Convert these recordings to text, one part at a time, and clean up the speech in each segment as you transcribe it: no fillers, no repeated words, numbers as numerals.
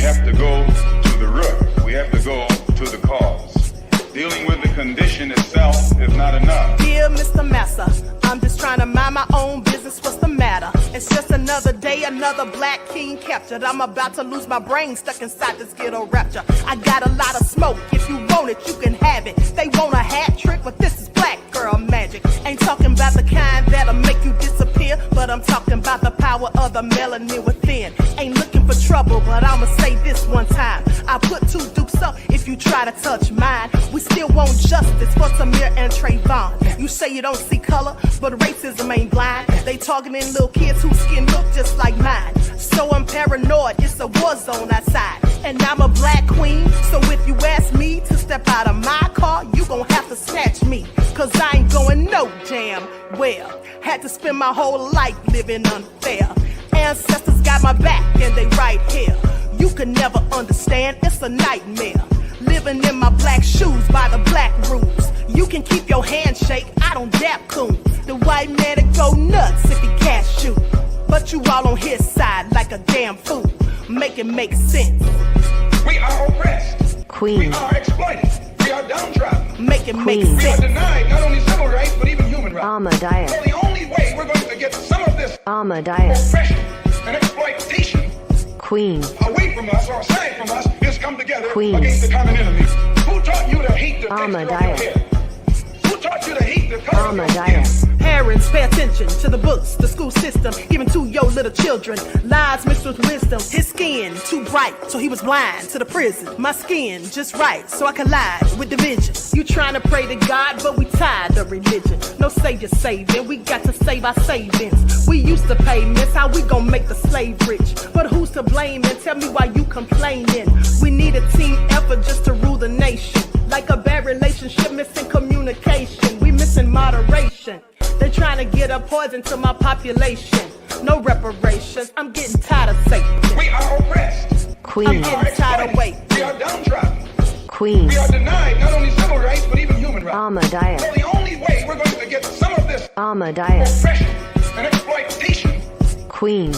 have to go to the root. We have to go to the cause. Dealing with the condition itself is not enough. Dear Mr. Massa, I'm just trying to mind my own business. What's the matter? It's just another day, another black king captured. I'm about to lose my brain, stuck inside this ghetto rapture. I got a lot of smoke. If you want it, you can have it. They want a hat trick, but this is black girl magic. Ain't talking about the kind that'll make you disappear, but I'm talking about the power of the melanin within. Ain't looking for trouble, but I'ma say this one time. I put 2 dukes up if you try to touch mine. We still want justice for Samir and Trayvon. You say you don't see color, but racism ain't blind. They targeting little kids whose skin look just like mine. So I'm paranoid, it's a war zone outside. And I'm a black queen, so if you ask me to step out of my car, you gon' have to snatch me. Cause I ain't going no damn well. Had to spend my whole life living unfair. Ancestors got my back and they right here. You can never understand, it's a nightmare. Living in my black shoes by the black rules. You can keep your handshake, I don't dap coon. The white man to go nuts if he cash you. But you all on his side like a damn fool. Make it make sense. We are oppressed. Queen. We are exploited. We are downtrodden. Make it make We are sense. denied not only civil rights, but even human rights. Ahmadiyyah. So the only way we're going to get some of this Ahmadiyyah. oppression and exploitation Queen. away from us or aside from us is come together Queen. against the common enemy. Who taught you to hate the texture of your Ahmadiyyah. hair? Who taught you to hate the color of your skin? Ahmadiyyah. Parents, pay attention to the books, the school system, even to your little children. Lies mixed with wisdom. His skin too bright, so he was blind to the prison. My skin just right, so I collide with division. You trying to pray to God, but we tired of religion. No savior saving, we got to save our savings. We used to pay miss, how we gon' make the slave rich? But who's to blame, and tell me why you complaining? We need a team effort just to rule the nation. Like a bad relationship, missing communication. We missing moderation. They're trying to get a poison to my population. No reparations, I'm getting tired of Satan. We are oppressed. Queen. I'm getting tired of waiting. We are downtrodden. Queen. We are denied not only civil rights, but even human rights. Ahmadiyyah. So the only way we're going to get some of this Ahmadiyyah. oppression and exploitation. Queen.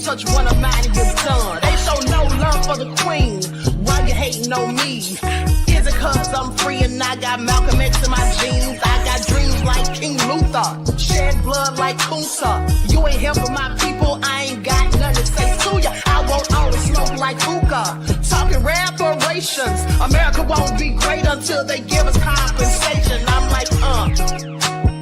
Touch one of mine and you're done. They show no love for the queen. Why you hating on me? Is it cause I'm free and I got Malcolm X in my jeans? I got dreams like King Luther, shed blood like Kunsa. You ain't helping my people, I ain't got nothing to say to ya. I won't always smoke like hookah. Talking reparations, America won't be great until they give us compensation. I'm like,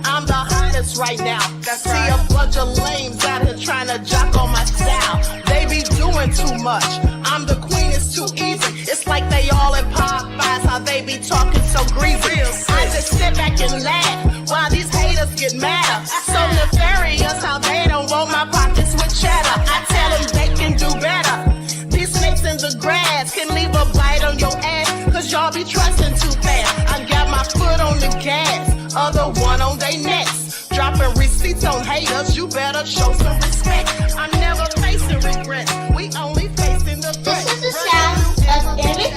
I'm the hottest right now. See a bunch of lames out here trying to jock on my style. They be doing too much. I'm the queen, it's too easy. It's like they all in Popeyes, how they be talking so greasy. I just sit back and laugh while these haters get mad. So nefarious how they don't want my pockets with cheddar. I tell them they can do better. These snakes in the grass can leave a bite on your ass, cause y'all be trusting too fast. I got my foot on the gas, other one on they necks. Dropping receipts on haters, you better show some respect. I'm never facing regrets, we only facing the threat. This is the sound of Eric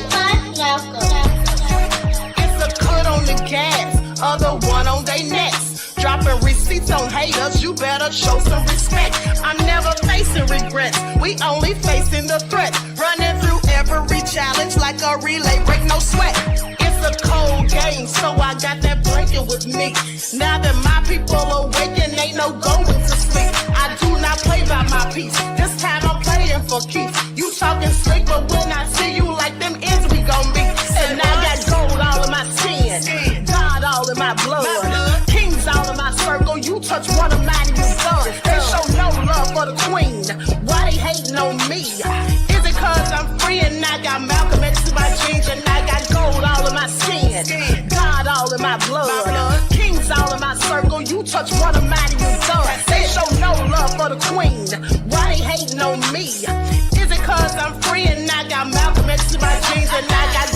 It's a cut on the gas, other one on they necks. Dropping receipts on haters, you better show some respect. I'm never facing regrets, we only facing the threat. Running through every challenge like a relay, break no sweat. It's a cold game, so I got that blanket with me. Now that my people awaken, ain't no going to sleep. I do not play by my piece, this time I'm playing for keeps. You talking slick, but when I see you like them ends, we gon' meet. And I got gold all in my skin, God all in my blood, kings all in my circle. You touch one of mine and you're done. They show no love for the queen, why they hating on me? Is it cause I'm free and I got Malcolm X in my jeans, and I got gold all in my skin, God all in my blood, kings all in my circle. You touch one of mine and you're done. They show no love for the queen, why they hating on me? Is it cause I'm free and I got Malcolm X in my jeans and I got...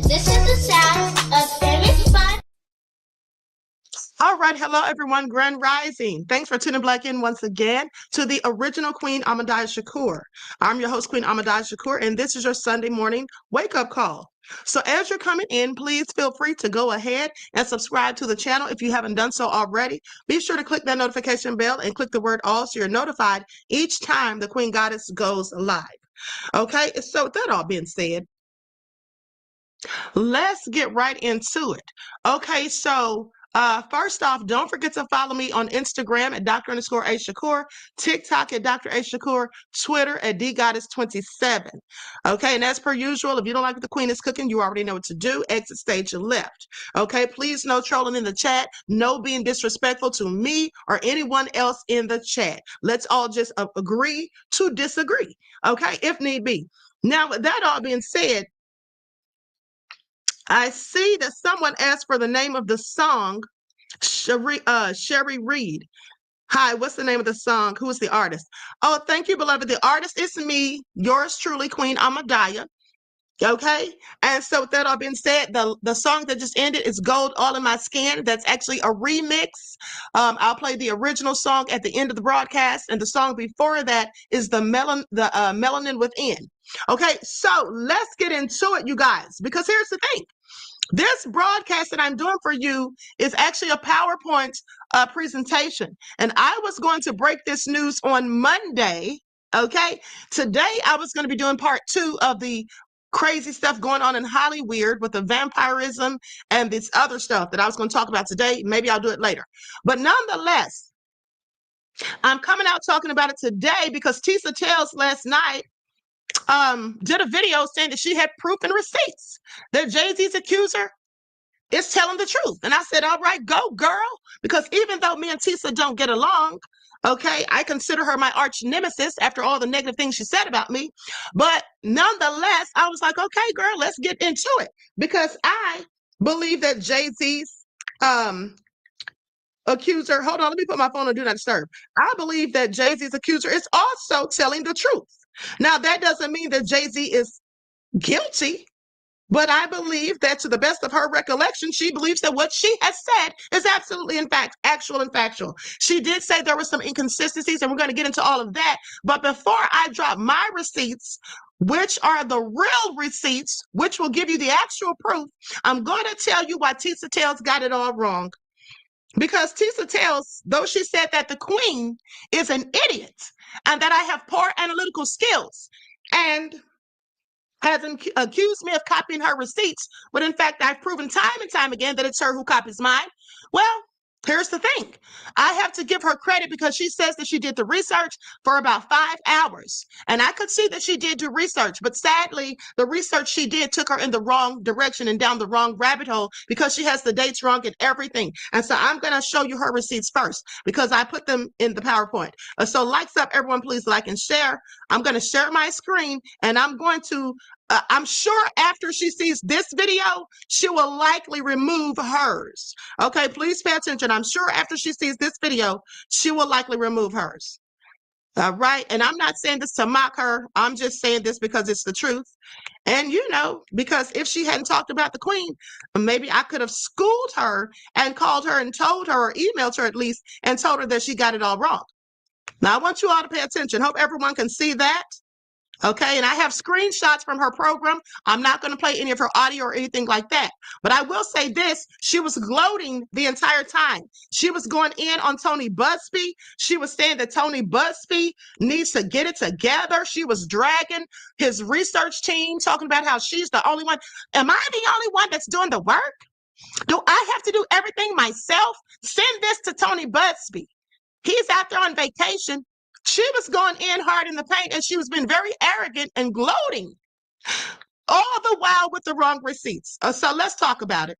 This is the sound of image fun. All right, hello everyone, Grand Rising. Thanks for tuning back in once again to the original Queen Ahmadiyyah Shakur. I'm your host, Queen Ahmadiyyah Shakur, and this is your Sunday morning wake-up call. So as you're coming in, please feel free to go ahead and subscribe to the channel if you haven't done so already. Be sure to click that notification bell and click the word all so you're notified each time the Queen Goddess goes live. Okay, so with that all being said, let's get right into it. Okay, so first off, don't forget to follow me on Instagram at Dr_A_Shakur, TikTok at Dr. A Shakur, Twitter at DGoddess27. Okay, and as per usual, if you don't like what the Queen is cooking, you already know what to do. Exit stage left. Okay, please no trolling in the chat, no being disrespectful to me or anyone else in the chat. Let's all just agree to disagree, okay, if need be. Now, with that all being said, I see that someone asked for the name of the song, Sherry Reed. Hi, what's the name of the song? Who is the artist? Oh, thank you, beloved. The artist is me, yours truly, Queen Ahmadiyyah. Okay, and so with that all being said, the song that just ended is Gold All in My Skin. That's actually a remix. I'll play the original song at the end of the broadcast, and the song before that is the Melanin Within. Okay, so let's get into it, you guys, because here's the thing. This broadcast that I'm doing for you is actually a PowerPoint presentation, and I was going to break this news on Monday. Okay, today I was going to be doing part 2 of the crazy stuff going on in Hollywood with the vampirism and this other stuff that I was going to talk about today. Maybe I'll do it later, but nonetheless, I'm coming out talking about it today because Tisa Tells last night did a video saying that she had proof and receipts that Jay-Z's accuser is telling the truth. And I said, all right, go girl, because even though me and Tisa don't get along, okay, I consider her my arch nemesis after all the negative things she said about me. But nonetheless, I was like, okay, girl, let's get into it, because I believe that Jay-Z's accuser, hold on, let me put my phone on Do Not Disturb. I believe that Jay-Z's accuser is also telling the truth. Now, that doesn't mean that Jay-Z is guilty, but I believe that to the best of her recollection, she believes that what she has said is absolutely, in fact, actual and factual. She did say there were some inconsistencies, and we're going to get into all of that. But before I drop my receipts, which are the real receipts, which will give you the actual proof, I'm going to tell you why Tisa Tells got it all wrong. Because Tisa Tells, though she said that the Queen is an idiot and that I have poor analytical skills and has accused me of copying her receipts, but in fact, I've proven time and time again that it's her who copies mine. Well, here's the thing. I have to give her credit because she says that she did the research for about 5 hours. And I could see that she did do research, but sadly, the research she did took her in the wrong direction and down the wrong rabbit hole because she has the dates wrong and everything. And so I'm going to show you her receipts first because I put them in the PowerPoint. So likes up, everyone, please like and share. I'm going to share my screen and I'm going to I'm sure after she sees this video, she will likely remove hers. Okay, please pay attention. I'm sure after she sees this video, she will likely remove hers. All right, and I'm not saying this to mock her. I'm just saying this because it's the truth. And you know, because if she hadn't talked about the Queen, maybe I could have schooled her and called her and told her, or emailed her at least, and told her that she got it all wrong. Now, I want you all to pay attention. Hope everyone can see that. Okay, and I have screenshots from her program. I'm not going to play any of her audio or anything like that. But I will say this, she was gloating the entire time. She was going in on Tony Buzbee. She was saying that Tony Buzbee needs to get it together. She was dragging his research team, talking about how she's the only one. Am I the only one that's doing the work? Do I have to do everything myself? Send this to Tony Buzbee. He's out there on vacation. She was going in hard in the paint and she was being very arrogant and gloating, all the while with the wrong receipts. So let's talk about it.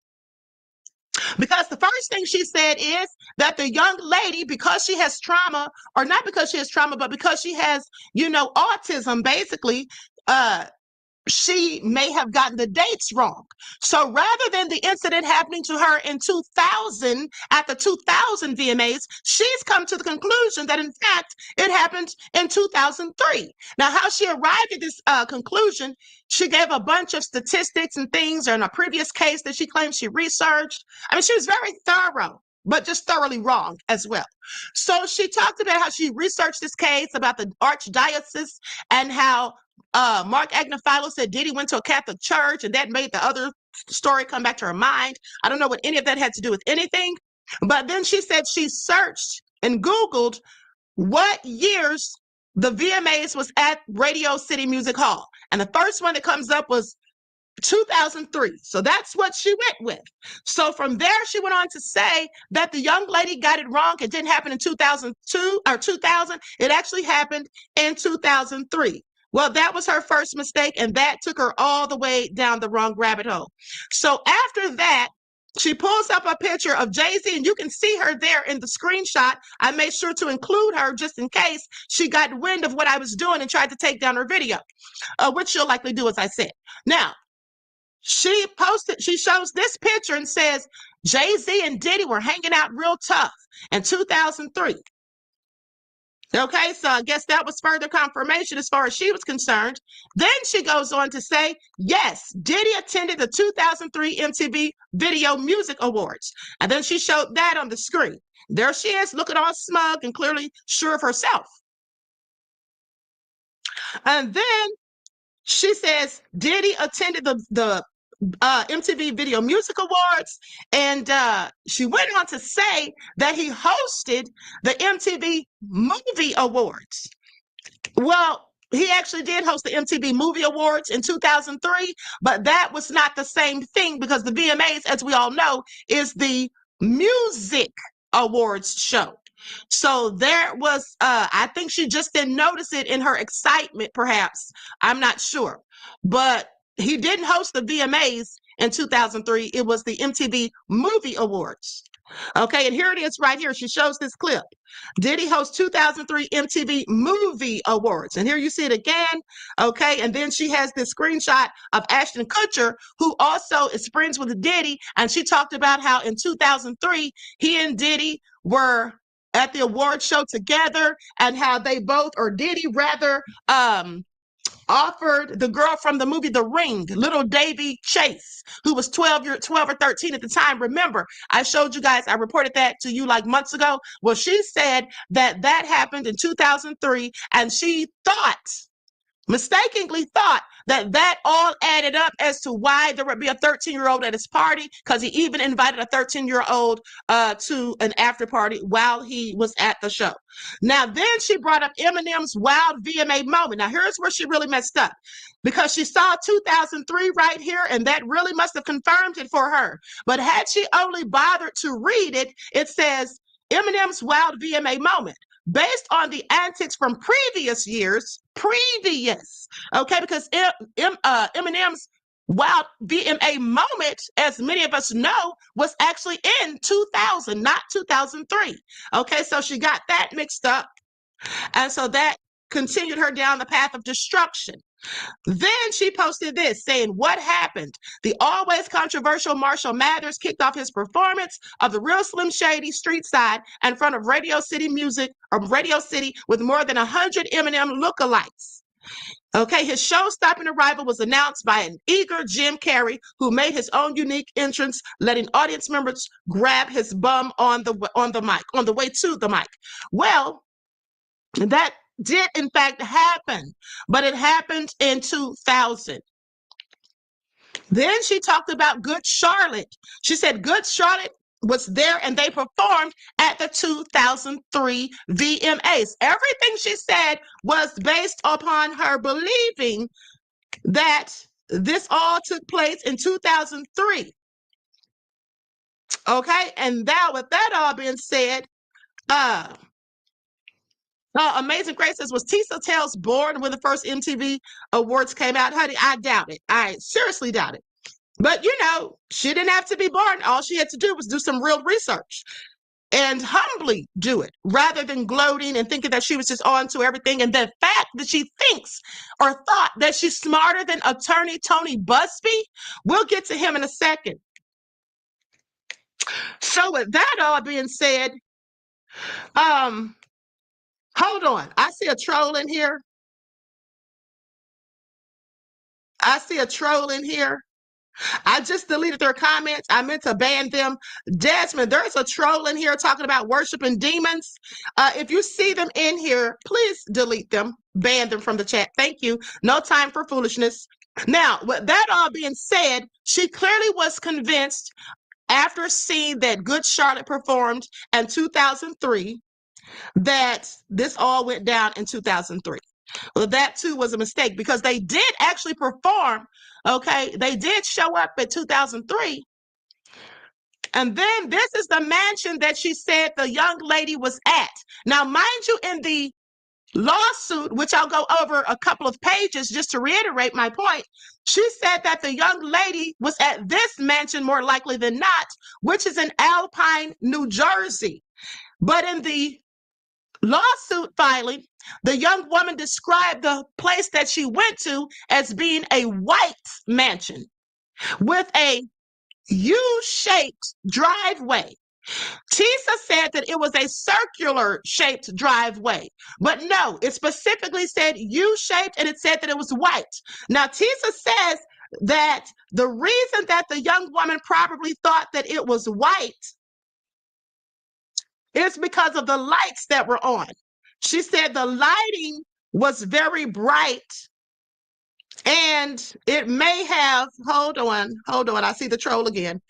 Because the first thing she said is that the young lady, because she has trauma, or not because she has trauma, but because she has, you know, autism, basically, she may have gotten the dates wrong. So rather than the incident happening to her in 2000 at the 2000 VMAs, she's come to the conclusion that in fact it happened in 2003. Now, how she arrived at this conclusion, she gave a bunch of statistics and things in a previous case that she claims she researched. I mean, she was very thorough, but just thoroughly wrong as well. So she talked about how she researched this case about the archdiocese and how Mark Agnifilo said Diddy went to a Catholic church, and that made the other story come back to her mind. I don't know what any of that had to do with anything. But then she said she searched and Googled what years the VMAs was at Radio City Music Hall. And the first one that comes up was 2003. So that's what she went with. So from there, she went on to say that the young lady got it wrong. It didn't happen in 2002 or 2000. It actually happened in 2003. Well, that was her first mistake, and that took her all the way down the wrong rabbit hole. So after that, she pulls up a picture of Jay-Z, and you can see her there in the screenshot. I made sure to include her just in case she got wind of what I was doing and tried to take down her video, which she'll likely do, as I said. Now, she shows this picture and says Jay-Z and Diddy were hanging out real tough in 2003. Okay, so I guess that was further confirmation as far as she was concerned. Then she goes on to say, yes, Diddy attended the 2003 MTV Video Music Awards. And then she showed that on the screen. There she is, looking all smug and clearly sure of herself. And then she says Diddy attended the MTV Video Music Awards, and she went on to say that he hosted the MTV Movie Awards. Well, he actually did host the MTV Movie Awards in 2003, but that was not the same thing because the VMAs, as we all know, is the music awards show. So there was, I think she just didn't notice it in her excitement, perhaps. I'm not sure. But he didn't host the VMAs in 2003. It was the MTV Movie Awards. Okay, and here it is right here. She shows this clip. Diddy host 2003 MTV Movie Awards. And here you see it again. Okay, and then she has this screenshot of Ashton Kutcher, who also is friends with Diddy. And she talked about how in 2003, he and Diddy were at the award show together and how they both, or Diddy rather, offered the girl from the movie The Ring, little Davy Chase, who was 12 or 13 at the time. Remember, I showed you guys, I reported that to you like months ago. Well, she said that that happened in 2003, and she mistakenly thought that that all added up as to why there would be a 13-year-old at his party, because he even invited a 13-year-old to an after party while he was at the show. Now, then she brought up Eminem's wild VMA moment. Now, here's where she really messed up, because she saw 2003 right here, and that really must have confirmed it for her. But had she only bothered to read it, it says Eminem's wild VMA moment, based on the antics from previous years, okay, because Eminem's wild VMA moment, as many of us know, was actually in 2000, not 2003. Okay, so she got that mixed up, and so that continued her down the path of destruction. Then she posted this saying, what happened? The always controversial Marshall Mathers kicked off his performance of the real Slim Shady Street Side in front of Radio City with more than 100 Eminem lookalikes. Okay, his show-stopping arrival was announced by an eager Jim Carrey, who made his own unique entrance, letting audience members grab his bum on the way to the mic. Well, that did in fact happen, but it happened in 2000. Then she talked about Good Charlotte. She said Good Charlotte was there and they performed at the 2003 VMAs. Everything she said was based upon her believing that this all took place in 2003. Okay, and now with that all being said, Amazing Grace says, was Tisa Tales born when the first MTV Awards came out? Honey, I doubt it. I seriously doubt it. But, you know, she didn't have to be born. All she had to do was do some real research. and humbly do it rather than gloating and thinking that she was just on to everything. And the fact that she thinks or thought that she's smarter than attorney Tony Buzbee, we'll get to him in a second. So with that all being said, hold on. I see a troll in here. I see a troll in here. I just deleted their comments. I meant to ban them. Desmond, there's a troll in here talking about worshiping demons. If you see them in here, please delete them. Ban them from the chat. Thank you. No time for foolishness. Now, with that all being said, she clearly was convinced after seeing that Good Charlotte performed in 2003 that this all went down in 2003. Well, that too was a mistake because they did actually perform. Okay, they did show up at 2003. And then this is the mansion that she said the young lady was at. Now, mind you, in the lawsuit, which I'll go over a couple of pages just to reiterate my point, she said that the young lady was at this mansion more likely than not, which is in Alpine, New Jersey. But in the lawsuit filing, the young woman described the place that she went to as being a white mansion with a U-shaped driveway. Tisa said that it was a circular shaped driveway, but no, it specifically said U-shaped and it said that it was white. Now, Tisa says that the reason that the young woman probably thought that it was white is because of the lights that were on. She said the lighting was very bright and it may have, hold on, I see the troll again.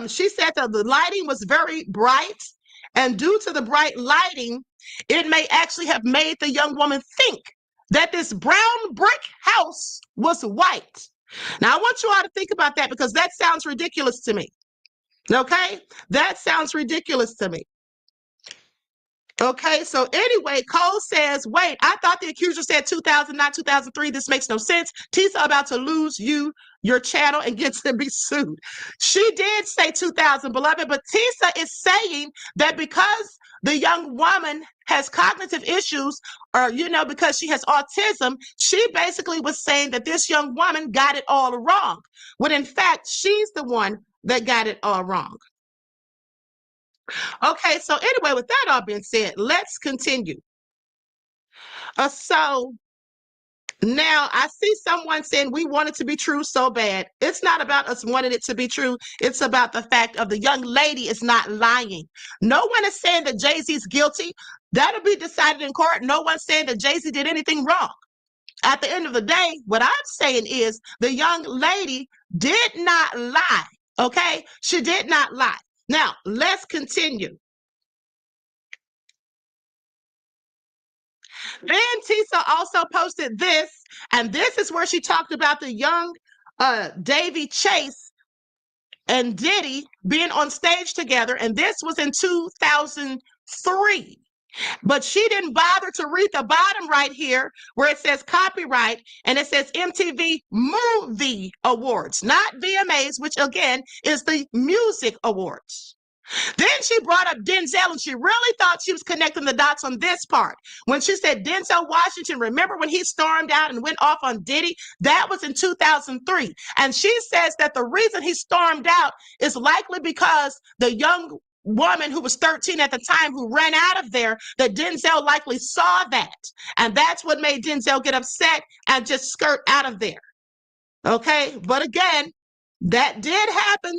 She said that the lighting was very bright and due to the bright lighting, it may actually have made the young woman think that this brown brick house was white. Now, I want you all to think about that because that sounds ridiculous to me. Okay? That sounds ridiculous to me. Okay, so anyway, Cole says, wait, I thought the accuser said 2000, not 2003. This makes no sense. Tisa about to lose your channel and gets to be sued. She did say 2000, beloved, but Tisa is saying that because the young woman has cognitive issues or, because she has autism, she basically was saying that this young woman got it all wrong, when in fact, she's the one that got it all wrong. Okay, so anyway, with that all being said, let's continue. So now I see someone saying we want it to be true so bad. It's not about us wanting it to be true. It's about the fact of the young lady is not lying. No one is saying that Jay-Z's guilty. That'll be decided in court. No one's saying that Jay-Z did anything wrong. At the end of the day, what I'm saying is the young lady did not lie. Okay, she did not lie. Now, let's continue. Then Tisa also posted this, and this is where she talked about the young Davy Chase and Diddy being on stage together, and this was in 2003. But she didn't bother to read the bottom right here where it says copyright, and it says MTV Movie Awards, not VMAs, which again is the Music Awards. Then she brought up Denzel, and she really thought she was connecting the dots on this part. When she said Denzel Washington, remember when he stormed out and went off on Diddy? That was in 2003. And she says that the reason he stormed out is likely because the young woman who was 13 at the time who ran out of there, that Denzel likely saw that. And that's what made Denzel get upset and just skirt out of there. Okay, but again, that did happen.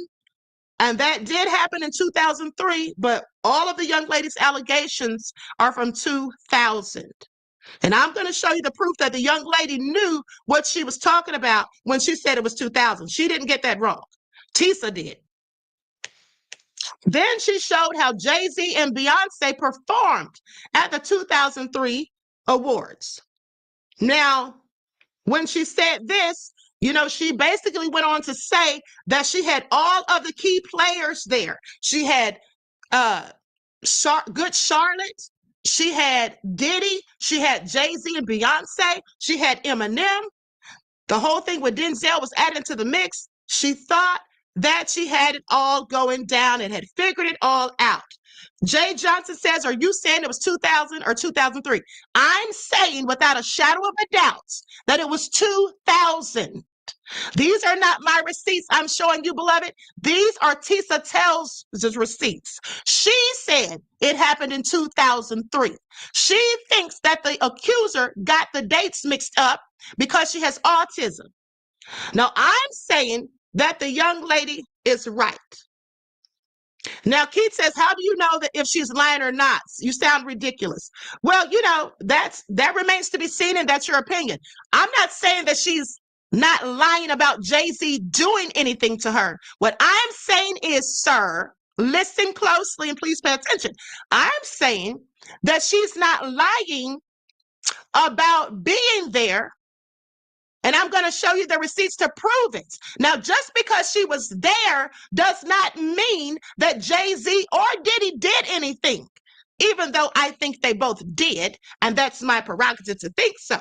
And that did happen in 2003, but all of the young lady's allegations are from 2000. And I'm going to show you the proof that the young lady knew what she was talking about when she said it was 2000. She didn't get that wrong. Tisa did. Then she showed how Jay-Z and Beyonce performed at the 2003 awards. Now, when she said this, she basically went on to say that she had all of the key players there. She had Good Charlotte. She had Diddy. She had Jay-Z and Beyonce. She had Eminem. The whole thing with Denzel was added to the mix. She thought that she had it all going down and had figured it all out. Jay Johnson says, are you saying it was 2000 or 2003? I'm saying without a shadow of a doubt that it was 2000. These are not my receipts I'm showing you, beloved. These are Tisa Tells' receipts. She said it happened in 2003. She thinks that the accuser got the dates mixed up because she has autism. Now, I'm saying that the young lady is right. Now, Keith says, how do you know that if she's lying or not? You sound ridiculous. Well, that remains to be seen, and that's your opinion. I'm not saying that she's not lying about Jay-Z doing anything to her. What I'm saying is, sir, listen closely and please pay attention. I'm saying that she's not lying about being there. And I'm going to show you the receipts to prove it. Now, just because she was there does not mean that Jay-Z or Diddy did anything, even though I think they both did, and that's my prerogative to think so.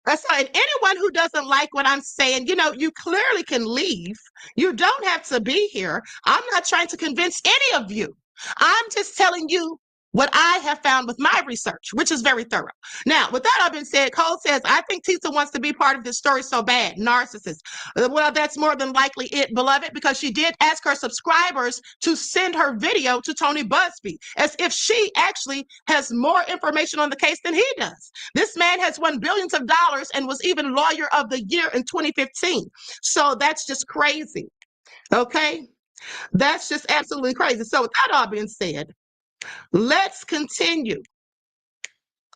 And anyone who doesn't like what I'm saying, you clearly can leave. You don't have to be here. I'm not trying to convince any of you. I'm just telling you what I have found with my research, which is very thorough. Now, with that all being said, Cole says, I think Tisa wants to be part of this story so bad. Narcissist. Well, that's more than likely it, beloved, because she did ask her subscribers to send her video to Tony Buzbee, as if she actually has more information on the case than he does. This man has won billions of dollars and was even Lawyer of the Year in 2015. So that's just crazy. Okay? That's just absolutely crazy. So with that all being said, let's continue.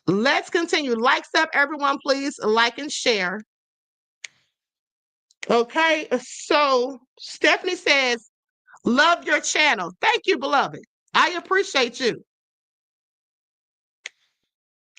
Let's continue. Likes up, everyone, please. Like and share. Okay, so Stephanie says, love your channel. Thank you, beloved. I appreciate you.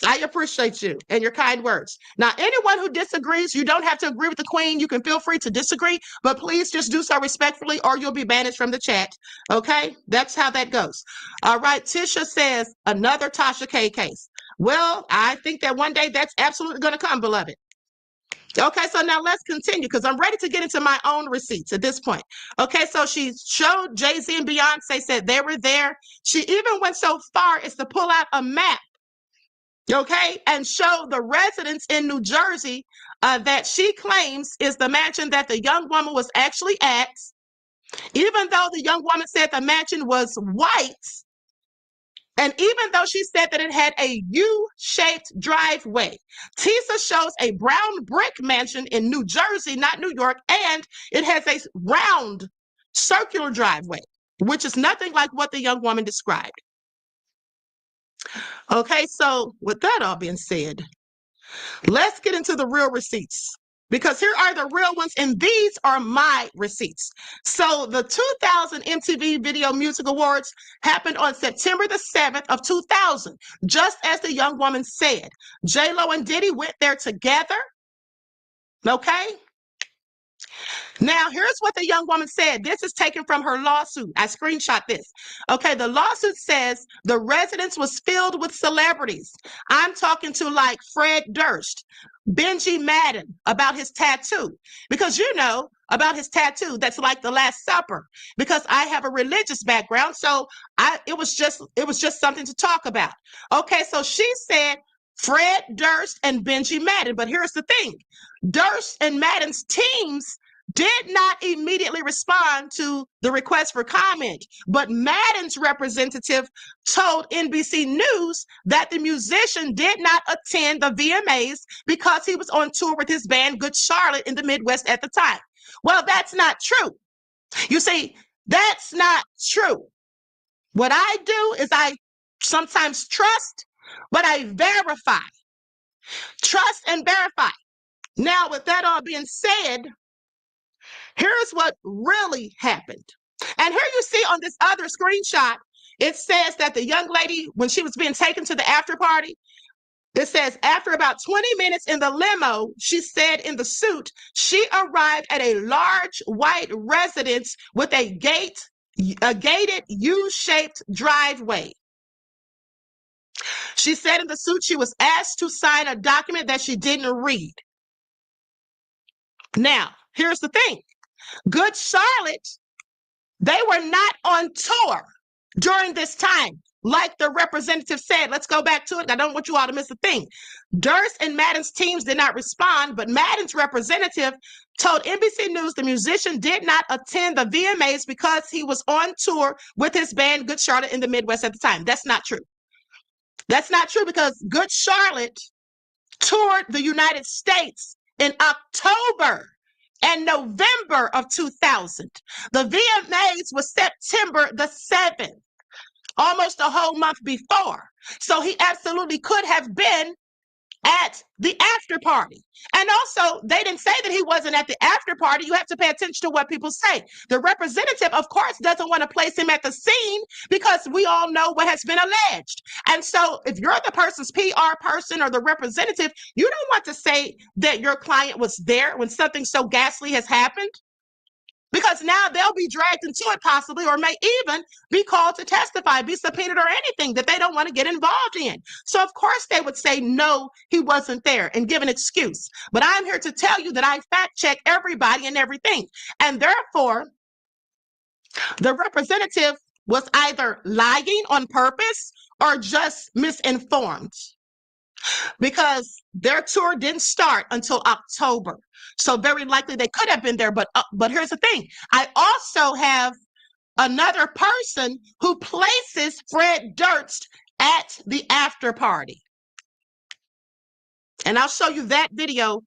I appreciate you and your kind words. Now, anyone who disagrees, you don't have to agree with the queen. You can feel free to disagree, but please just do so respectfully or you'll be banished from the chat. Okay? That's how that goes. All right. Tisha says, another Tasha K case. Well, I think that one day that's absolutely going to come, beloved. Okay, so now let's continue because I'm ready to get into my own receipts at this point. Okay, so she showed Jay-Z and Beyonce, said they were there. She even went so far as to pull out a map, okay, and show the residence in New Jersey that she claims is the mansion that the young woman was actually at, even though the young woman said the mansion was white. And even though she said that it had a U-shaped driveway, Tisa shows a brown brick mansion in New Jersey, not New York, and it has a round circular driveway, which is nothing like what the young woman described. Okay, so with that all being said, let's get into the real receipts. Because here are the real ones, and these are my receipts. So the 2000 MTV Video Music Awards happened on September the 7th of 2000, just as the young woman said. J-Lo and Diddy went there together, okay? Now, here's what the young woman said. This is taken from her lawsuit. I screenshot this. Okay, the lawsuit says the residence was filled with celebrities. I'm talking to like Fred Durst, Benji Madden about his tattoo, because you know about his tattoo that's like the Last Supper, because I have a religious background, so it was just something to talk about. Okay, so she said Fred Durst and Benji Madden, but here's the thing. Durst and Madden's teams did not immediately respond to the request for comment, but Madden's representative told NBC News that the musician did not attend the VMAs because he was on tour with his band Good Charlotte in the Midwest at the time. Well, that's not true. You see, that's not true. What I do is I sometimes trust, but I verify. Trust and verify. Now, with that all being said, here's what really happened. And here you see on this other screenshot, it says that the young lady, when she was being taken to the after party, it says after about 20 minutes in the limo, she said in the suit, she arrived at a large white residence with a gated U-shaped driveway. She said in the suit she was asked to sign a document that she didn't read. Now, here's the thing. Good Charlotte, they were not on tour during this time. Like the representative said, let's go back to it. I don't want you all to miss a thing. Durst and Madden's teams did not respond, but Madden's representative told NBC News the musician did not attend the VMAs because he was on tour with his band Good Charlotte in the Midwest at the time. That's not true. That's not true because Good Charlotte toured the United States in October and November of 2000. The VMAs was September the 7th, almost a whole month before. So he absolutely could have been at the after party. And also, they didn't say that he wasn't at the after party. You have to pay attention to what people say. The representative, of course, doesn't want to place him at the scene because we all know what has been alleged. And so if you're the person's PR person or the representative, you don't want to say that your client was there when something so ghastly has happened, because now they'll be dragged into it possibly, or may even be called to testify, be subpoenaed, or anything that they don't want to get involved in. So of course they would say, no, he wasn't there and give an excuse. But I'm here to tell you that I fact check everybody and everything. And therefore, the representative was either lying on purpose or just misinformed, because their tour didn't start until October. So very likely they could have been there. But here's the thing. I also have another person who places Fred Durst at the after party. And I'll show you that video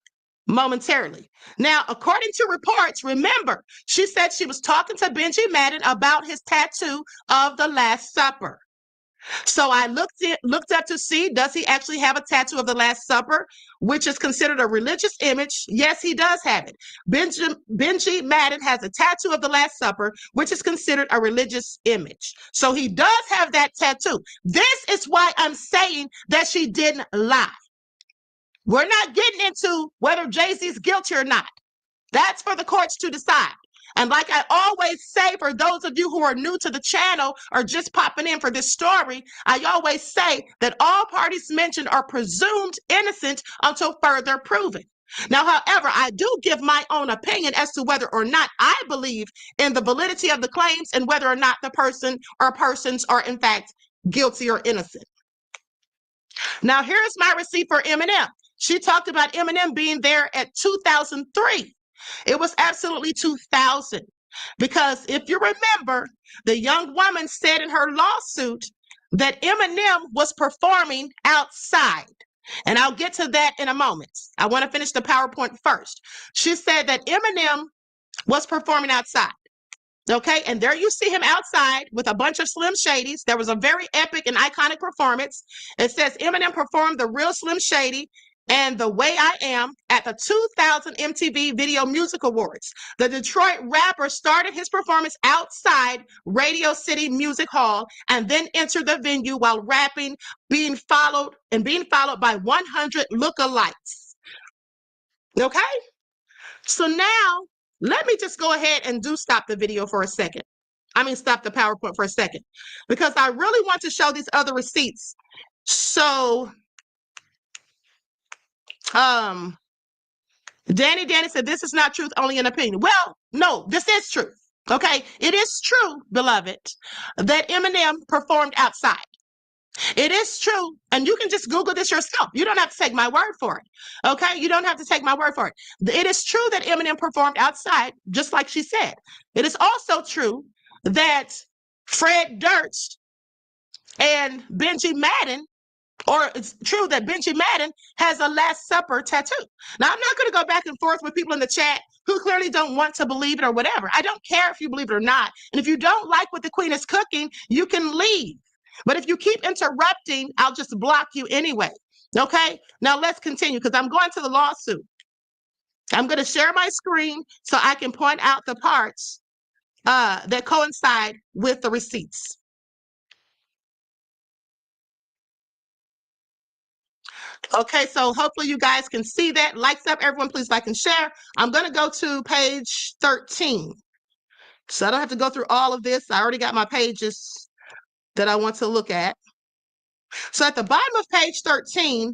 momentarily. Now, according to reports, remember, she said she was talking to Benji Madden about his tattoo of the Last Supper. So I looked up to see, does he actually have a tattoo of the Last Supper, which is considered a religious image? Yes, he does have it. Benji Madden has a tattoo of the Last Supper, which is considered a religious image. So he does have that tattoo. This is why I'm saying that she didn't lie. We're not getting into whether Jay-Z's guilty or not. That's for the courts to decide. And like I always say, for those of you who are new to the channel or just popping in for this story, I always say that all parties mentioned are presumed innocent until further proven. Now, however, I do give my own opinion as to whether or not I believe in the validity of the claims and whether or not the person or persons are in fact guilty or innocent. Now, here's my receipt for Eminem. She talked about Eminem being there at 2003. It was absolutely 2000, because if you remember, the young woman said in her lawsuit that Eminem was performing outside. And I'll get to that in a moment. I want to finish the PowerPoint first. She said that Eminem was performing outside. Okay, and there you see him outside with a bunch of Slim Shadys. There was a very epic and iconic performance. It says Eminem performed the real Slim Shady and The Way I Am at the 2000 MTV Video Music Awards. The Detroit rapper started his performance outside Radio City Music Hall and then entered the venue while rapping, being followed by 100 lookalikes. Okay? So now, let me just go ahead and stop the video for a second. Stop the PowerPoint for a second, because I really want to show these other receipts. So, Danny said, this is not truth, only an opinion. Well, no, this is truth. Okay, it is true, beloved, that Eminem performed outside. It is true, and you can just Google this yourself. You don't have to take my word for it. Okay, you don't have to take my word for it. It is true that Eminem performed outside, just like she said. It is also true that Fred Durst and Benji Madden, or it's true that Benji Madden has a Last Supper tattoo. Now, I'm not going to go back and forth with people in the chat who clearly don't want to believe it or whatever. I don't care if you believe it or not. And if you don't like what the queen is cooking, you can leave. But if you keep interrupting, I'll just block you anyway. Okay? Now let's continue, because I'm going to the lawsuit. I'm going to share my screen so I can point out the parts that coincide with the receipts. Okay, so hopefully you guys can see that. Likes up, everyone, please like and share. I'm going to go to page 13. So I don't have to go through all of this. I already got my pages that I want to look at. So at the bottom of page 13,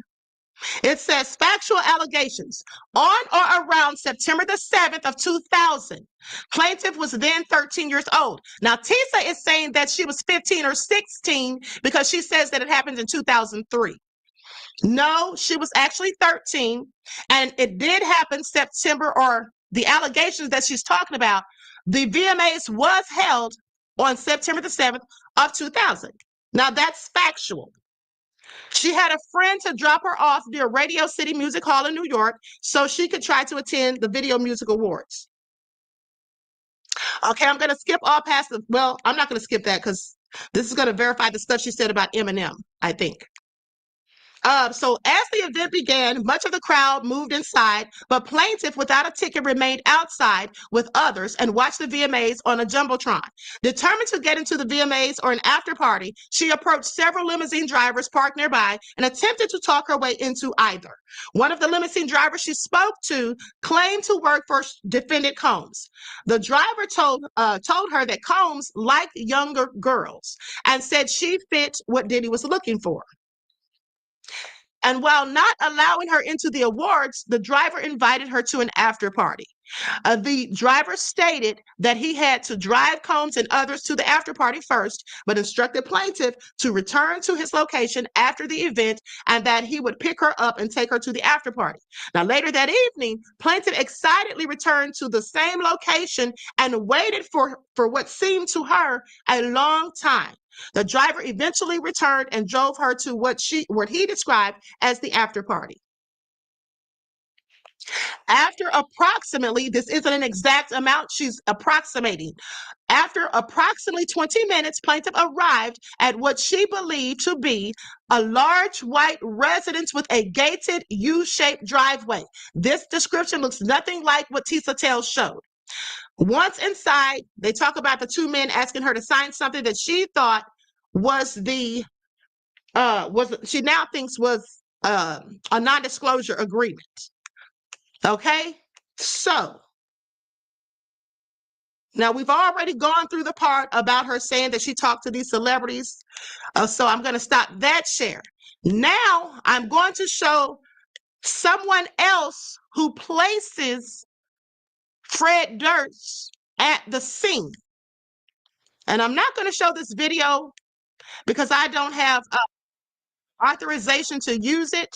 It says factual allegations. On or around September the 7th of 2000, plaintiff was then 13 years old. Now, Tisa is saying that she was 15 or 16 because she says that it happened in 2003. No, she was actually 13, and it did happen September, or the allegations that she's talking about, the VMAs was held on September the 7th of 2000. Now, that's factual. She had a friend to drop her off near Radio City Music Hall in New York so she could try to attend the Video Music Awards. Okay, I'm going to skip all past the, well, I'm not going to skip that because this is going to verify the stuff she said about Eminem, I think. So as the event began, much of the crowd moved inside, but plaintiff without a ticket remained outside with others and watched the VMAs on a jumbotron. Determined to get into the VMAs or an after party, she approached several limousine drivers parked nearby and attempted to talk her way into either. One of the limousine drivers she spoke to claimed to work for defendant Combs. The driver told her that Combs liked younger girls and said she fit what Diddy was looking for. And while not allowing her into the awards, the driver invited her to an after party. The driver stated that he had to drive Combs and others to the after party first, but instructed plaintiff to return to his location after the event and that he would pick her up and take her to the after party. Now, later that evening, plaintiff excitedly returned to the same location and waited for what seemed to her a long time. The driver eventually returned and drove her to what he described as the after party. After approximately, this isn't an exact amount, she's approximating. After approximately 20 minutes, plaintiff arrived at what she believed to be a large white residence with a gated U-shaped driveway. This description looks nothing like what Tisa Tales showed. Once inside, they talk about the two men asking her to sign something that she thought was she now thinks was a non-disclosure agreement. Okay, so now we've already gone through the part about her saying that she talked to these celebrities. So I'm going to stop that share. Now I'm going to show someone else who places Fred Durst at the scene. And I'm not going to show this video because I don't have authorization to use it.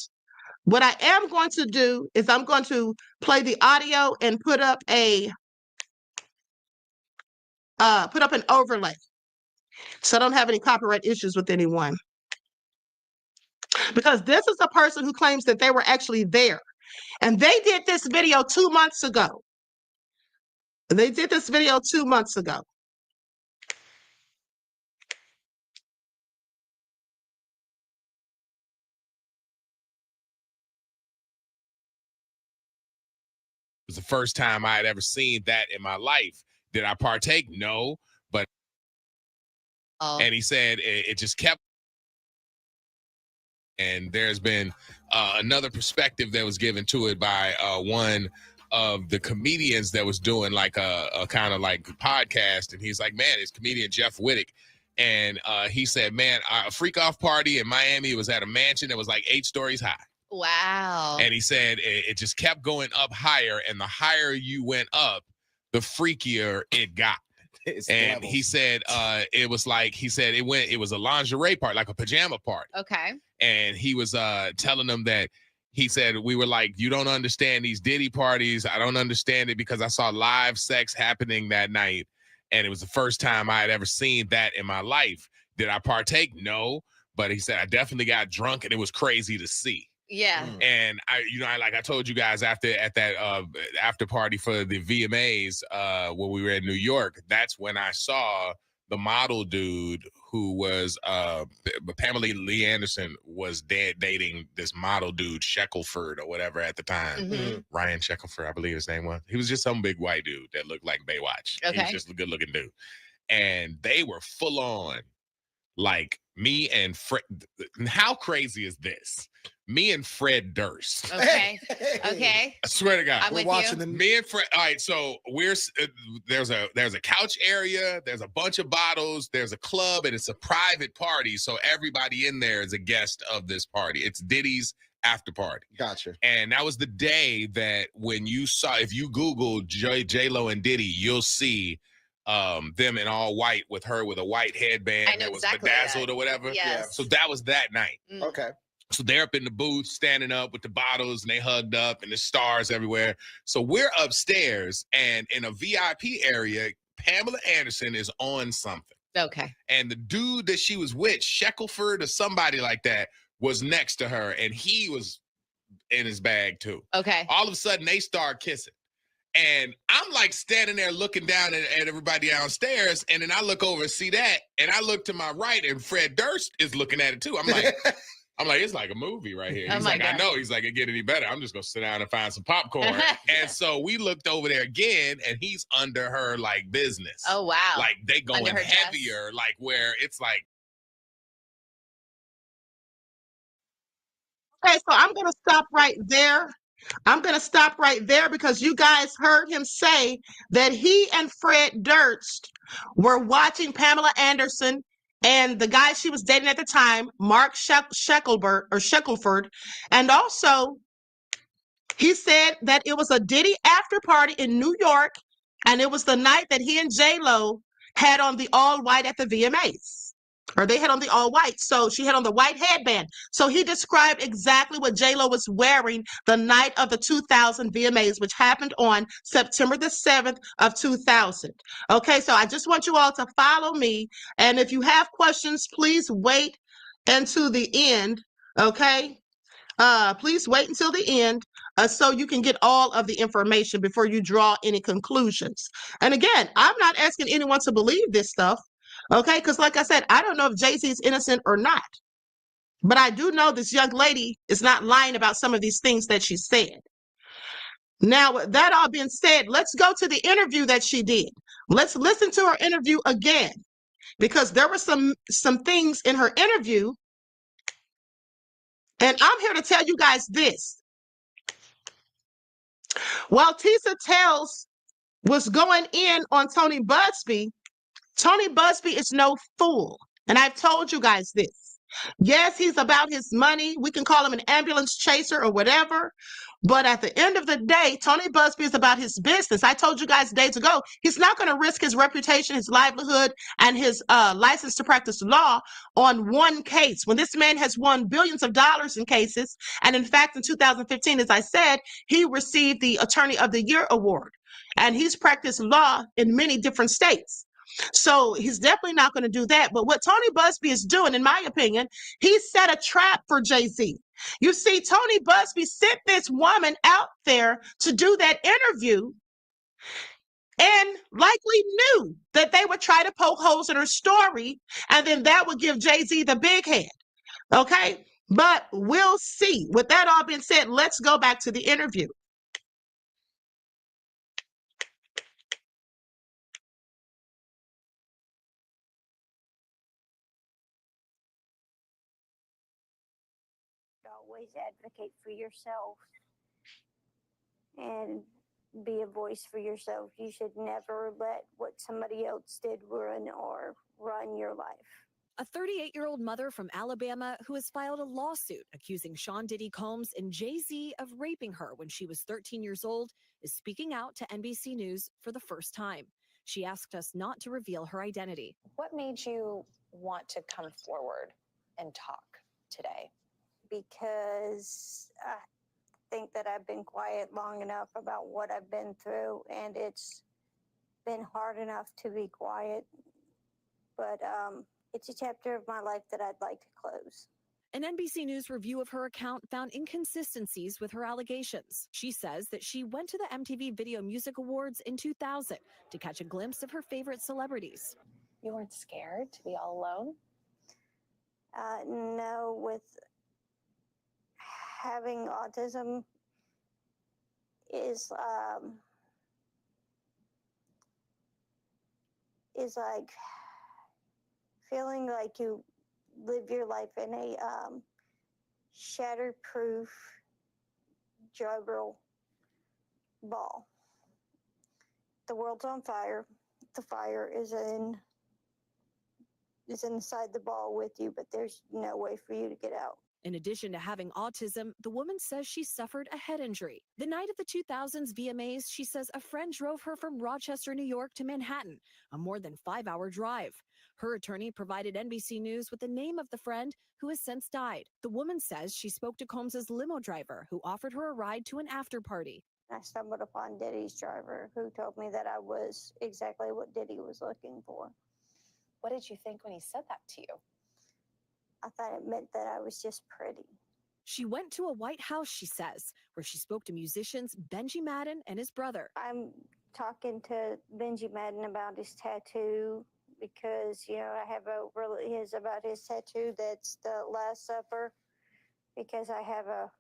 What I am going to do is I'm going to play the audio and put up an overlay, so I don't have any copyright issues with anyone. Because this is a person who claims that they were actually there, and they did this video 2 months ago. They did this video 2 months ago. It was the first time I had ever seen that in my life. Did I partake? No, but and he said it just kept. And there's been another perspective that was given to it by one of the comedians that was doing like a kind of like podcast, and he's like, man, it's comedian Jeff Wittick. And he said, man, a freak off party in Miami. It was at a mansion that was like 8 stories high. Wow. And he said it just kept going up higher, and the higher you went up, the freakier it got. And he said it was like, he said it was a lingerie party, like a pajama party. Okay. And he was telling them that, he said, we were like, you don't understand these Diddy parties. I don't understand it because I saw live sex happening that night. And it was the first time I had ever seen that in my life. Did I partake? No. But he said, I definitely got drunk and it was crazy to see. Yeah. And I told you guys at that after party for the VMAs when we were in New York, that's when I saw the model dude who was Pamela Lee Anderson was dating this model dude, Shackelford or whatever at the time. Mm-hmm. Ryan Shackelford, I believe his name was. He was just some big white dude that looked like Baywatch. Okay. He was just a good looking dude. And they were full on like me and Fred. How crazy is this? Me and Fred Durst. Okay. Okay. I swear to God. I'm with you. Me and Fred. All right. So there's a couch area. There's a bunch of bottles. There's a club, and it's a private party. So everybody in there is a guest of this party. It's Diddy's after party. Gotcha. And that was the day that when you saw, if you Google J-Lo and Diddy, you'll see them in all white with her with a white headband I know that was exactly bedazzled that. or whatever. Yes. So that was that night. Okay. So they're up in the booth, standing up with the bottles, and they hugged up, and the stars everywhere. So we're upstairs, and in a VIP area, Pamela Anderson is on something. Okay. And the dude that she was with, Shackelford or somebody like that, was next to her, and he was in his bag too. Okay. All of a sudden, they start kissing. And I'm like standing there looking down at everybody downstairs, and then I look over and see that, and I look to my right, and Fred Durst is looking at it too. I'm like, it's like a movie right here. Oh He's my like, I God. know. He's like, it get any better. I'm just gonna sit down and find some popcorn. And so we looked over there again, and he's under her like business. Oh, wow. Like they going Under her dress. heavier, like where it's like. Okay, so I'm going to stop right there. Because you guys heard him say that he and Fred Durst were watching Pamela Anderson and the guy she was dating at the time, Mark Shackelford. And also, he said that it was a Diddy after party in New York, and it was the night that he and J-Lo had on the all white at the VMAs. Or they had on the all white. So she had on the white headband. So he described exactly what J-Lo was wearing the night of the 2000 VMAs, which happened on September the 7th of 2000. Okay, so I just want you all to follow me. And if you have questions, please wait until the end. Okay, please wait until the end so you can get all of the information before you draw any conclusions. And again, I'm not asking anyone to believe this stuff. Okay, because like I said, I don't know if Jay-Z is innocent or not. But I do know this young lady is not lying about some of these things that she said. Now, with that all being said, let's go to the interview that she did. Let's listen to her interview again, because there were some things in her interview. And I'm here to tell you guys this. While Tisa was going in on Tony Buzbee is no fool. And I've told you guys this. Yes, he's about his money. We can call him an ambulance chaser or whatever. But at the end of the day, Tony Buzbee is about his business. I told you guys days ago, he's not going to risk his reputation, his livelihood, and his license to practice law on one case. When this man has won billions of dollars in cases, and in fact, in 2015, as I said, he received the Attorney of the Year award. And he's practiced law in many different states. So he's definitely not going to do that. But what Tony Buzbee is doing, in my opinion, he set a trap for Jay-Z. You see, Tony Buzbee sent this woman out there to do that interview and likely knew that they would try to poke holes in her story, and then that would give Jay-Z the big head. Okay? But we'll see. With that all being said, let's go back to the interview. Always advocate for yourself and be a voice for yourself. You should never let what somebody else did ruin or run your life. A 38-year-old mother from Alabama who has filed a lawsuit accusing Sean Diddy Combs and Jay-Z of raping her when she was 13 years old is speaking out to NBC News for the first time. She asked us not to reveal her identity. What made you want to come forward and talk today? Because I think that I've been quiet long enough about what I've been through, and it's been hard enough to be quiet. But it's a chapter of my life that I'd like to close. An NBC News review of her account found inconsistencies with her allegations. She says that she went to the MTV Video Music Awards in 2000 to catch a glimpse of her favorite celebrities. You weren't scared to be all alone? No, with having autism is like feeling like you live your life in a shatterproof juggle ball. The world's on fire. The fire is inside the ball with you, but there's no way for you to get out. In addition to having autism, the woman says she suffered a head injury. The night of the 2000s VMAs, she says a friend drove her from Rochester, New York to Manhattan, a more than 5-hour drive. Her attorney provided NBC News with the name of the friend who has since died. The woman says she spoke to Combs's limo driver who offered her a ride to an after party. I stumbled upon Diddy's driver who told me that I was exactly what Diddy was looking for. What did you think when he said that to you? I thought it meant that I was just pretty. She went to a White House, she says, where she spoke to musicians Benji Madden and his brother. I'm talking to Benji Madden about his tattoo because, you know, I have about his tattoo that's the Last Supper because I have a